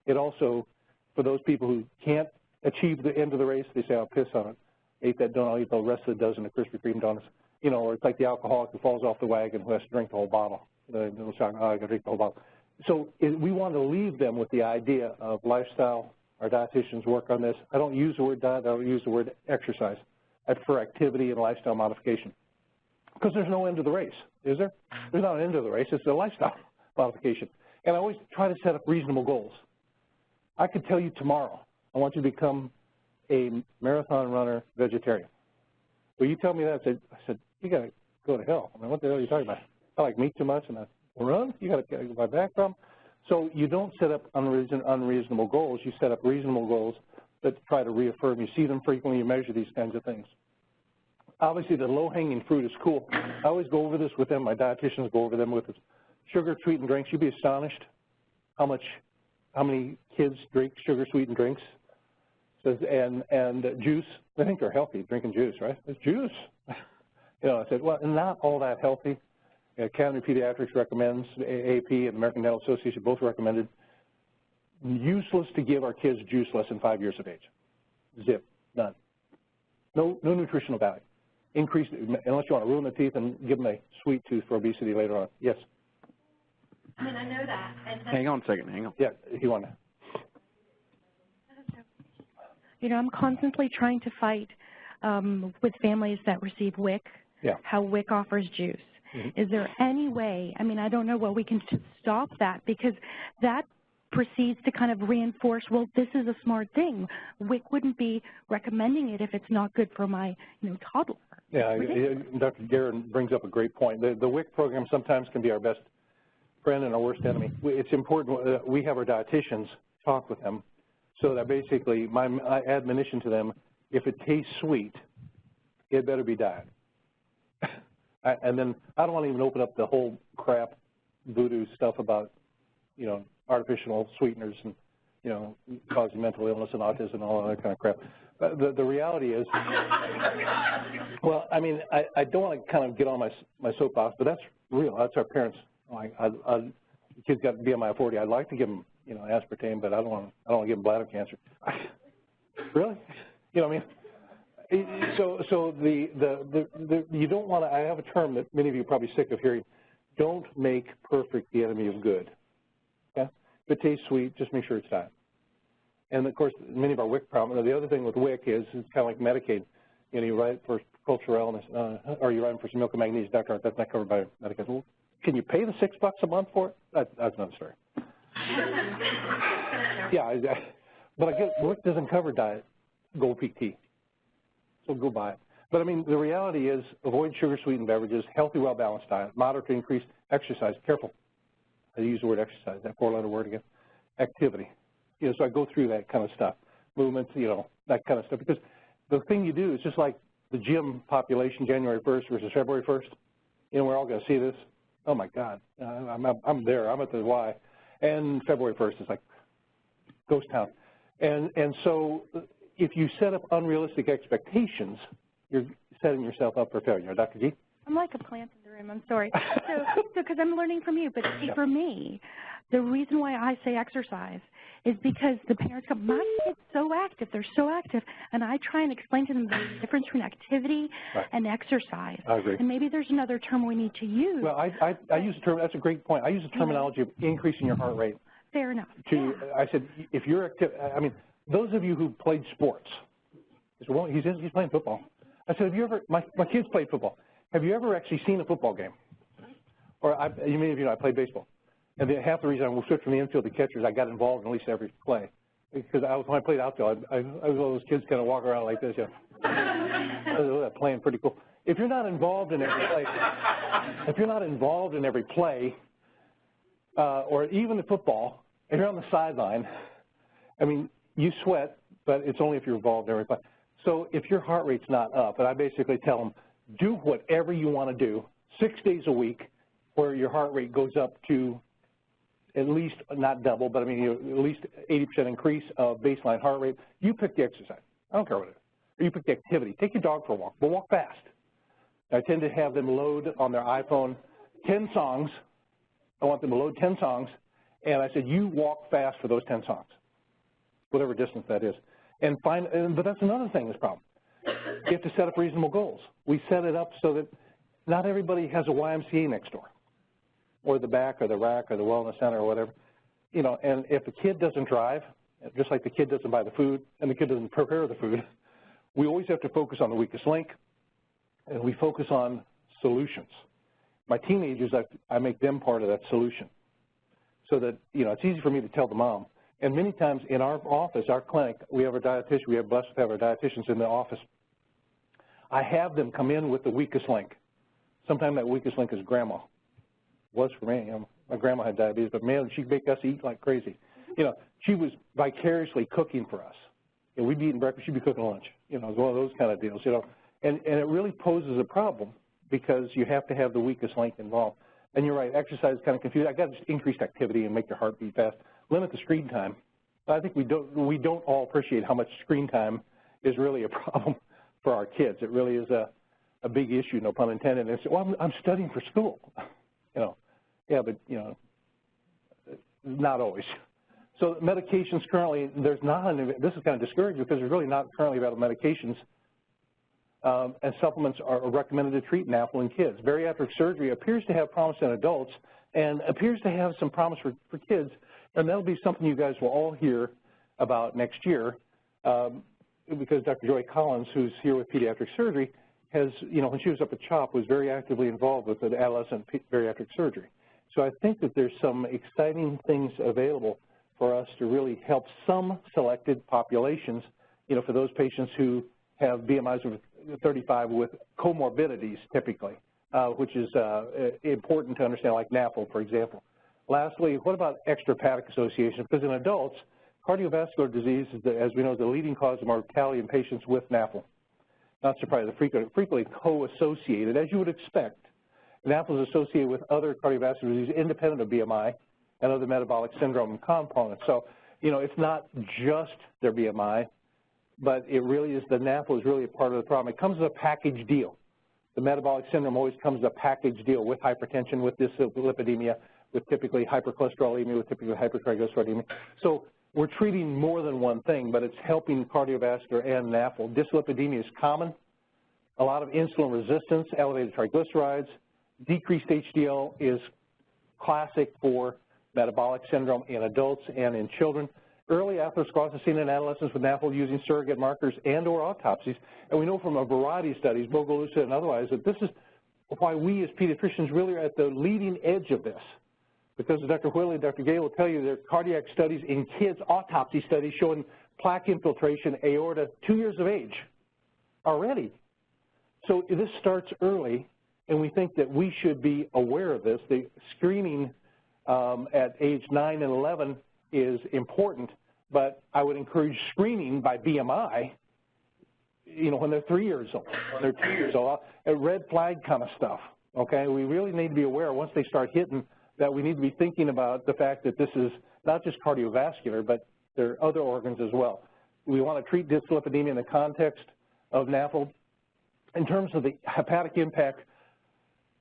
It also, for those people who can't achieve the end of the race, they say, I'll piss on it. Ate that donut, I'll eat the rest of the dozen of Krispy Kreme donuts. You know, or it's like the alcoholic who falls off the wagon who has to drink the whole bottle. Oh, I got to drink the whole bottle. So we want to leave them with the idea of lifestyle. Our dietitians work on this. I don't use the word diet. I don't use the word exercise. I prefer activity and lifestyle modification. Because there's no end to the race, is there? There's not an end to the race. It's a lifestyle modification. And I always try to set up reasonable goals. I could tell you tomorrow, I want you to become a marathon runner vegetarian. Well, you tell me that, I said, you got to go to hell. I mean, what the hell are you talking about? I like meat too much and I run? You got to get my back from? So you don't set up unreasonable goals. You set up reasonable goals that try to reaffirm. You see them frequently. You measure these kinds of things. Obviously, the low-hanging fruit is cool. I always go over this with them. My dietitians go over them with us. Sugar-sweetened drinks. You'd be astonished how many kids drink sugar-sweetened drinks. Says, and juice, I think they're healthy, drinking juice, right? It's juice. You know, I said, well, not all that healthy. Academy of Pediatrics recommends, AP and American Dental Association both recommended, useless to give our kids juice less than 5 years of age. Zip, none. No nutritional value. Increase, unless you want to ruin the teeth and give them a sweet tooth for obesity later on. Yes? I mean, I know that. Hang on a second, hang on. Yeah, if you want to. You know, I'm constantly trying to fight with families that receive WIC, how WIC offers juice. Is there any way, I mean, I don't know what we can to stop that, because that proceeds to kind of reinforce, well, this is a smart thing. WIC wouldn't be recommending it if it's not good for my, you know, toddler. Yeah, Dr. Guerin brings up a great point. The WIC program sometimes can be our best friend and our worst enemy. It's important, we have our dietitians talk with them, so that basically my admonition to them, if it tastes sweet, it better be diet. And then I don't want to even open up the whole crap voodoo stuff about, you know, artificial sweeteners and, you know, causing mental illness and autism and all that kind of crap. But the reality is, well, I mean, I don't want to kind of get on my soapbox, but that's real. That's our parents. Like, the kid's got BMI of 40. I'd like to give them, you know, aspartame, but I don't want to give them bladder cancer. Really? You know what I mean? So you don't want to, I have a term that many of you are probably sick of hearing, don't make perfect the enemy of good. Okay? If it tastes sweet, just make sure it's diet. And of course, many of our WIC problems, the other thing with WIC is it's kind of like Medicaid. You know, you write for cultural illness, or you're writing for some milk and magnesium, doctor, that's not covered by Medicaid. Well, can you pay the $6 a month for it? That's another story. Yeah, but I guess WIC doesn't cover diet, Gold Peak tea. So go buy it. But I mean, the reality is avoid sugar-sweetened beverages, healthy, well-balanced diet, moderate to increase exercise. Careful. I use the word exercise, that four-letter word again. Activity. You know, so I go through that kind of stuff. Movements, you know, that kind of stuff. Because the thing you do is just like the gym population, January 1st versus February 1st. You know, we're all going to see this. Oh, my God. I'm there. I'm at the Y. And February 1st is like ghost town. And so if you set up unrealistic expectations, you're setting yourself up for failure. Dr. G? I'm like a plant in the room. I'm sorry. So because I'm learning from you, but see, for me, the reason why I say exercise is because the parents go, my kid's so active, they're so active, and I try and explain to them the difference between activity and exercise. I agree. And maybe there's another term we need to use. Well, I use a term, that's a great point. I use the terminology of increasing your heart rate. Fair enough. I said, if you're active, I mean, those of you who played sports, well, he's playing football. I said, have you ever, my kids played football. Have you ever actually seen a football game? Or many of you know I played baseball. And half the reason I switched from the infield to catchers, I got involved in at least every play. Because when I played outfield, I was one of those kids kind of walk around like this, playing pretty cool. If you're not involved in every play, or even the football, if you're on the sideline, I mean, you sweat, but it's only if you're involved in every play. So if your heart rate's not up, and I basically tell them, do whatever you want to do 6 days a week where your heart rate goes up to at least, not double, but I mean, at least 80% increase of baseline heart rate. You pick the exercise. I don't care what it is. Or you pick the activity. Take your dog for a walk, but walk fast. I tend to have them load on their iPhone 10 songs. I want them to load 10 songs, and I said, you walk fast for those 10 songs, whatever distance that is. But that's another thing that's problem. You have to set up reasonable goals. We set it up so that not everybody has a YMCA next door, or the back, or the rack, or the wellness center, or whatever. You know, and if the kid doesn't drive, just like the kid doesn't buy the food, and the kid doesn't prepare the food, we always have to focus on the weakest link, and we focus on solutions. My teenagers, I make them part of that solution, so that, you know, it's easy for me to tell the mom. And many times in our office, our clinic, we have our dietitian, we have blessed to have our dietitians in the office. I have them come in with the weakest link. Sometimes that weakest link is grandma. Was for me. You know, my grandma had diabetes, but man, she'd make us eat like crazy. You know, she was vicariously cooking for us. You know, we'd be eating breakfast, she'd be cooking lunch. You know, it was one of those kind of deals, you know. And it really poses a problem because you have to have the weakest link involved. And you're right, exercise is kind of confusing. I got to just increase activity and make your heart beat fast. Limit the screen time. I think we don't all appreciate how much screen time is really a problem for our kids. It really is a big issue, no pun intended. And they say, well, I'm studying for school. Yeah, but, not always. So medications currently, there's not, this is kind of discouraging because there's really not currently available medications and supplements are recommended to treat NAFL in kids. Bariatric surgery appears to have promise in adults and appears to have some promise for kids, and that'll be something you guys will all hear about next year because Dr. Joy Collins, who's here with pediatric surgery, has, when she was up at CHOP, was very actively involved with adolescent bariatric surgery. So I think that there's some exciting things available for us to really help some selected populations, for those patients who have BMIs of 35 with comorbidities typically, which is important to understand, like NAFL, for example. Lastly, what about extrahepatic association? Because in adults, cardiovascular disease, as we know, is the leading cause of mortality in patients with NAFL. Not surprising, frequently co-associated, as you would expect. NAFL is associated with other cardiovascular disease independent of BMI and other metabolic syndrome components. So, it's not just their BMI, but it really is, the NAFL is really a part of the problem. It comes as a package deal. The metabolic syndrome always comes as a package deal with hypertension, with dyslipidemia, with typically hypercholesterolemia, with typically hypertriglyceridemia. So we're treating more than one thing, but it's helping cardiovascular and NAFL. Dyslipidemia is common. A lot of insulin resistance, elevated triglycerides. Decreased HDL is classic for metabolic syndrome in adults and in children. Early atherosclerosis seen in adolescents with NAFL using surrogate markers and or autopsies. And we know from a variety of studies, Bogalusa and otherwise, that this is why we as pediatricians really are at the leading edge of this. Because Dr. Whitley and Dr. Gay will tell you there are cardiac studies in kids, autopsy studies showing plaque infiltration, aorta, 2 years of age already. So this starts early, and we think that we should be aware of this. The screening at age 9 and 11 is important, but I would encourage screening by BMI, when they're 3 years old, when they're 2 years old, a red flag kind of stuff, okay? We really need to be aware once they start hitting that we need to be thinking about the fact that this is not just cardiovascular, but there are other organs as well. We want to treat dyslipidemia in the context of NAFL. In terms of the hepatic impact,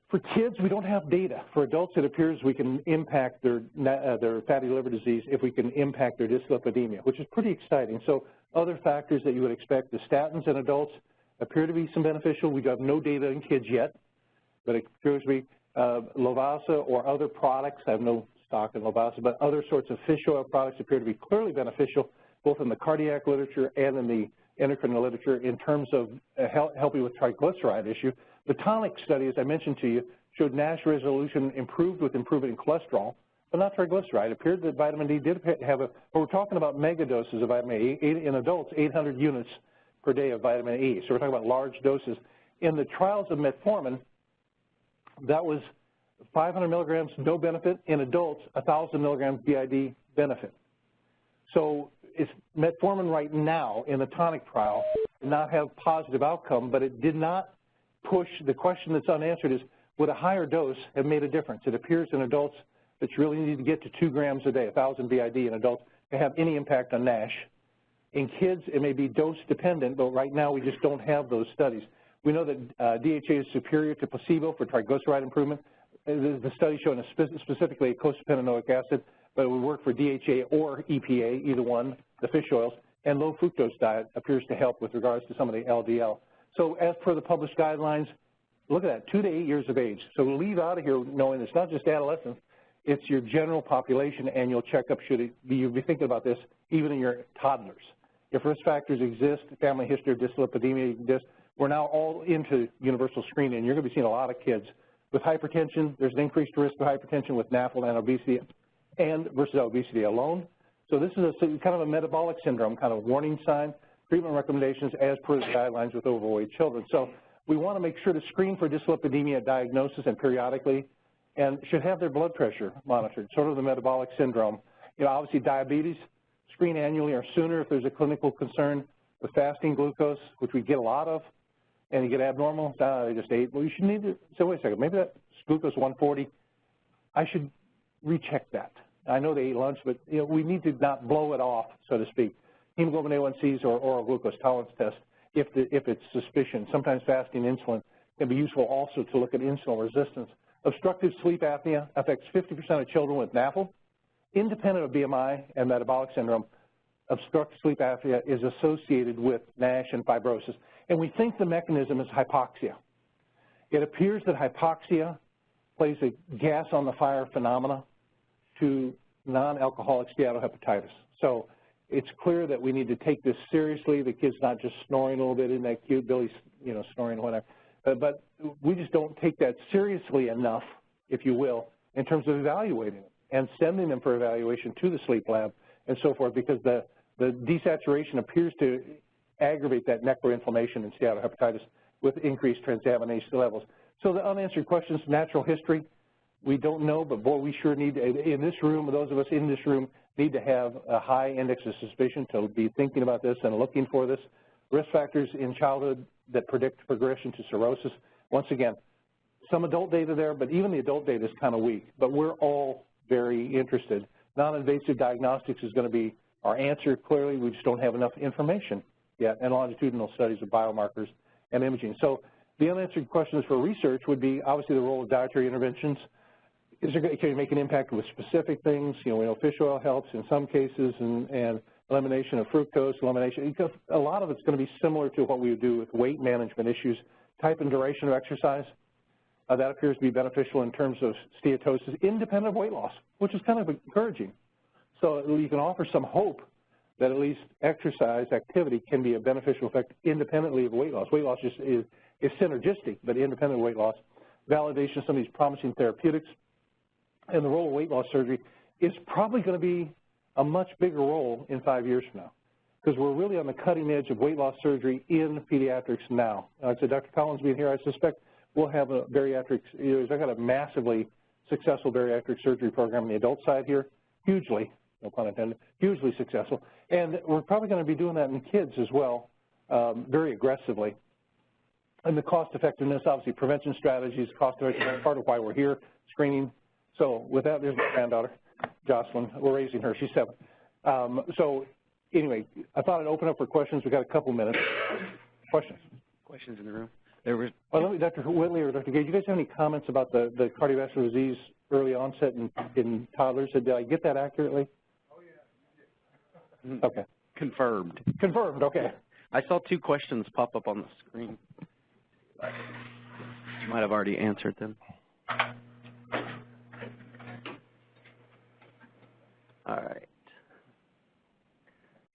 for kids, we don't have data. For adults, it appears we can impact their fatty liver disease if we can impact their dyslipidemia, which is pretty exciting. So other factors that you would expect, the statins in adults appear to be some beneficial. We have no data in kids yet, but it appears to be Lovasa or other products. I have no stock in Lovasa, but other sorts of fish oil products appear to be clearly beneficial, both in the cardiac literature and in the endocrine literature in terms of helping with triglyceride issue. The tonic study, as I mentioned to you, showed NASH resolution improved with improvement in cholesterol, but not triglyceride. It appeared that vitamin D did have but we're talking about mega doses of vitamin E. In adults, 800 units per day of vitamin E. So we're talking about large doses. In the trials of metformin, that was 500 milligrams, no benefit. In adults, 1,000 milligrams BID benefit. So it's metformin right now in the tonic trial did not have positive outcome, but it did not push. The question that's unanswered is, would a higher dose have made a difference? It appears in adults that you really need to get to 2 grams a day, 1,000 BID in adults, to have any impact on NASH. In kids, it may be dose dependent, but right now we just don't have those studies. We know that DHA is superior to placebo for triglyceride improvement. The study showing specifically coursepinanoic acid, but it would work for DHA or EPA, either one, the fish oils, and low fructose diet appears to help with regards to some of the LDL. So as per the published guidelines, look at that, 2 to 8 years of age. So leave out of here knowing it's not just adolescents, it's your general population annual checkup. You'll be thinking about this even in your toddlers. If risk factors exist, family history of dyslipidemia exists, we're now all into universal screening. You're going to be seeing a lot of kids with hypertension. There's an increased risk of hypertension with NAFL and obesity and versus obesity alone. So this is kind of a metabolic syndrome, kind of warning sign, treatment recommendations as per the guidelines with overweight children. So we want to make sure to screen for dyslipidemia diagnosis and periodically, and should have their blood pressure monitored, sort of the metabolic syndrome. Obviously diabetes, screen annually or sooner if there's a clinical concern with fasting glucose, which we get a lot of, and you get abnormal, they just ate. Well, you should need to say, wait a second, maybe that glucose 140, I should recheck that. I know they ate lunch, but we need to not blow it off, so to speak. Hemoglobin A1Cs or oral glucose tolerance test if it's suspicion. Sometimes fasting insulin can be useful also to look at insulin resistance. Obstructive sleep apnea affects 50% of children with NAFL. Independent of BMI and metabolic syndrome, obstructive sleep apnea is associated with NASH and fibrosis. And we think the mechanism is hypoxia. It appears that hypoxia plays a gas on the fire phenomena to non-alcoholic steatohepatitis. So it's clear that we need to take this seriously. The kid's not just snoring a little bit in that cute, Billy's snoring, whatever. But we just don't take that seriously enough, if you will, in terms of evaluating it and sending them for evaluation to the sleep lab and so forth, because the desaturation appears to aggravate that neckler inflammation in steatohepatitis with increased transaminase levels. So the unanswered questions, natural history, we don't know, but boy, we sure need to, in this room, those of us in this room, need to have a high index of suspicion to be thinking about this and looking for this. Risk factors in childhood that predict progression to cirrhosis. Once again, some adult data there, but even the adult data is kind of weak. But we're all very interested. Non-invasive diagnostics is going to be our answer. Clearly, we just don't have enough information yet, and longitudinal studies of biomarkers and imaging. So the unanswered questions for research would be obviously the role of dietary interventions. Can you make an impact with specific things? We know fish oil helps in some cases, and elimination of fructose, because a lot of it's going to be similar to what we would do with weight management issues. Type and duration of exercise, that appears to be beneficial in terms of steatosis, independent of weight loss, which is kind of encouraging. So you can offer some hope that at least exercise activity can be a beneficial effect independently of weight loss. Weight loss just is synergistic, but independent of weight loss. Validation of some of these promising therapeutics, and the role of weight loss surgery is probably going to be a much bigger role in 5 years from now, because we're really on the cutting edge of weight loss surgery in pediatrics now. Like I said, Dr. Collins being here, I suspect we'll have a bariatrics, I've got a massively successful bariatric surgery program on the adult side here, hugely, no pun intended, hugely successful. And we're probably going to be doing that in kids as well, very aggressively. And the cost effectiveness, obviously prevention strategies, cost effectiveness, part of why we're here, screening. So with that, there's my granddaughter, Jocelyn. We're raising her, she's 7. So anyway, I thought I'd open up for questions. We've got a couple minutes. Questions? Questions in the room? Well, let me, Dr. Whitley or Dr. Gage, do you guys have any comments about the cardiovascular disease early onset in toddlers? Did I get that accurately? Oh, yeah. Okay. Confirmed. Confirmed, okay. I saw 2 questions pop up on the screen. You might have already answered them. All right.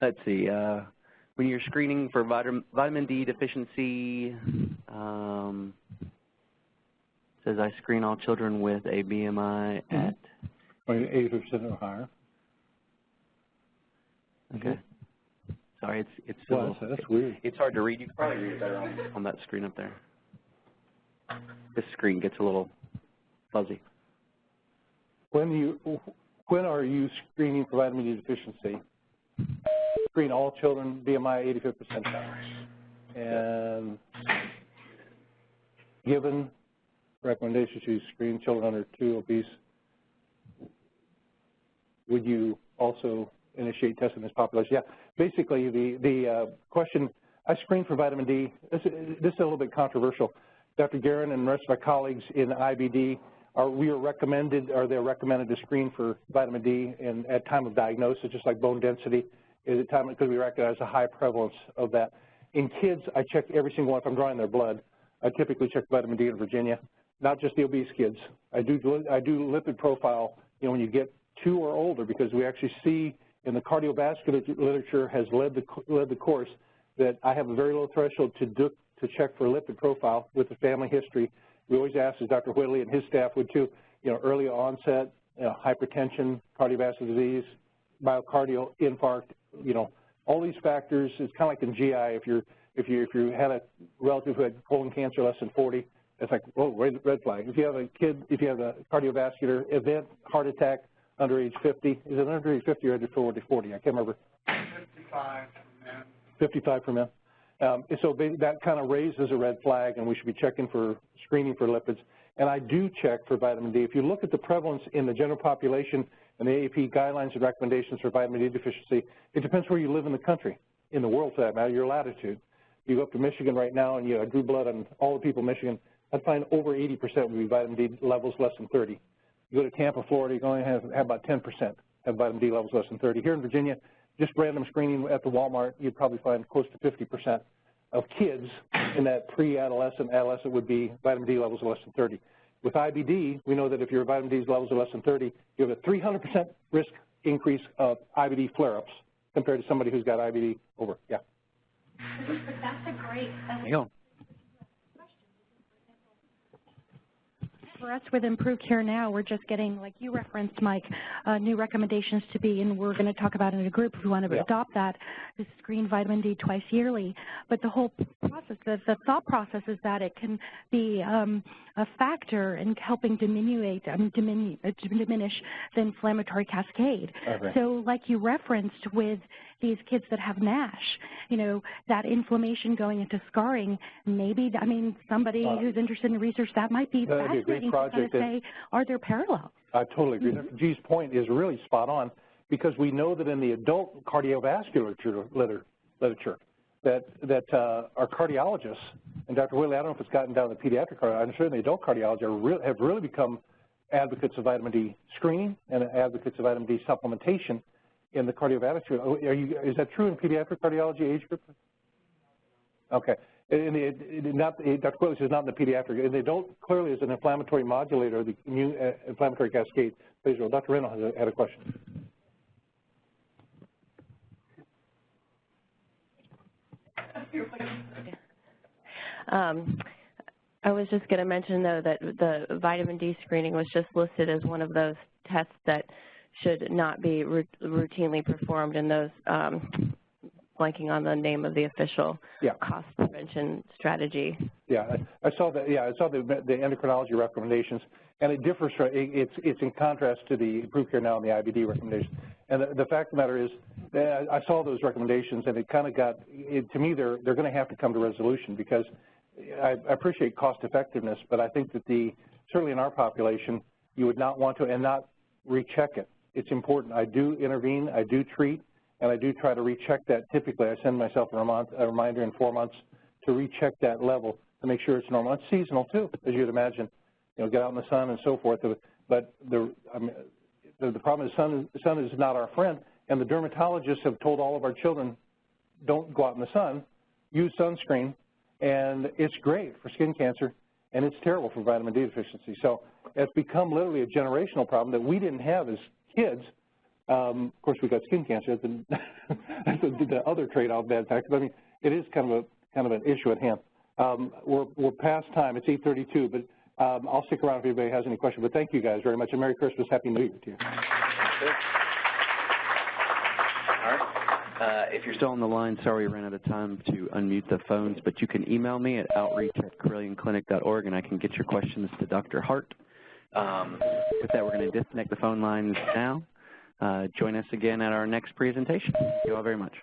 Let's see. When you're screening for vitamin D deficiency, says I screen all children with a BMI at 80% or higher. Okay. Sorry, it's still, that's weird. It's hard to read. You can probably read it better on that screen up there. This screen gets a little fuzzy. When are you screening for vitamin D deficiency? Screen all children, BMI 85th percentile. And given recommendations to screen children under 2 obese, would you also initiate testing this population? Yeah, basically the question, I screen for vitamin D. This is a little bit controversial. Dr. Guerin and the rest of my colleagues in IBD they're recommended to screen for vitamin D at time of diagnosis, just like bone density is at time, because we recognize a high prevalence of that. In kids, I check every single one. If I'm drawing their blood, I typically check vitamin D in Virginia, not just the obese kids. I do lipid profile, when you get 2 or older, because we actually see in the cardiovascular literature has led the course that I have a very low threshold to check for lipid profile with the family history. We always ask, as Dr. Whitley and his staff would too, early onset, hypertension, cardiovascular disease, myocardial infarct, all these factors. It's kind of like in GI. If you had a relative who had colon cancer less than 40, it's like, oh, red flag. If you have a kid, if you have a cardiovascular event, heart attack under age 50, is it under age 50 or under 40? I can't remember. 55 for men. 55 for men. So that kind of raises a red flag, and we should be checking for screening for lipids. And I do check for vitamin D. If you look at the prevalence in the general population, And the AAP guidelines and recommendations for vitamin D deficiency, it depends where you live in the country, in the world for that matter, your latitude. You go up to Michigan right now and I drew blood on all the people in Michigan, I'd find over 80% would be vitamin D levels less than 30. You go to Tampa, Florida, you can only have about 10% have vitamin D levels less than 30. Here in Virginia, just random screening at the Walmart, you'd probably find close to 50% of kids in that pre-adolescent, adolescent would be vitamin D levels less than 30. With IBD, we know that if your vitamin D levels are less than 30, you have a 300% risk increase of IBD flare-ups compared to somebody who's got IBD over. Yeah. That's a great. There you go. For us with Improved Care Now, we're just getting, like you referenced, Mike, new recommendations to be, and we're going to talk about in a group if we want to adopt that, to screen vitamin D twice yearly. But the whole process, the thought process is that it can be a factor in helping diminish the inflammatory cascade. Okay. So like you referenced with these kids that have NASH, you know, that inflammation going into scarring, maybe, I mean, somebody who's interested in research, that might be fascinating to kind of say, are there parallels? I totally agree. Dr. G's point is really spot on, because we know that in the adult cardiovascular literature that our cardiologists, and Dr. Wiley, I don't know if it's gotten down to pediatric cardiology, I'm sure the adult cardiology have really become advocates of vitamin D screening and advocates of vitamin D supplementation in the cardiovascular. Is that true in pediatric cardiology age group? Okay. Dr. Wiley says not in the pediatric. In the adult, clearly is an inflammatory modulator of the immune inflammatory cascade. Please, Dr. Reynolds had a question. I was just going to mention, though, that the vitamin D screening was just listed as one of those tests that should not be routinely performed in those, blanking on the name of the official cost prevention strategy. Yeah, I saw that. Yeah, I saw the endocrinology recommendations, and it differs. It's in contrast to the Improved Care Now and the IBD recommendations. And the fact of the matter is, I saw those recommendations, and it kind of got. To me, they're going to have to come to resolution, because I appreciate cost effectiveness, but I think that certainly in our population, you would not want to and not recheck it. It's important. I do intervene, I do treat, and I do try to recheck that. Typically, I send myself a reminder in 4 months to recheck that level to make sure it's normal. It's seasonal too, as you'd imagine. You know, get out in the sun and so forth. But the problem is the sun is not our friend, and the dermatologists have told all of our children, don't go out in the sun, use sunscreen, and it's great for skin cancer, and it's terrible for vitamin D deficiency. So it's become literally a generational problem that we didn't have as kids. Of course, we got skin cancer. That's the other trade-off, bad fact. But I mean, it is kind of an issue at hand. We're past time. It's 8:32, but I'll stick around if anybody has any questions. But thank you guys very much, and Merry Christmas, Happy New Year to you. If you're still on the line, sorry we ran out of time to unmute the phones, but you can email me at outreach@carillionclinic.org, and I can get your questions to Dr. Hart. With that, we're going to disconnect the phone lines now. Join us again at our next presentation. Thank you all very much.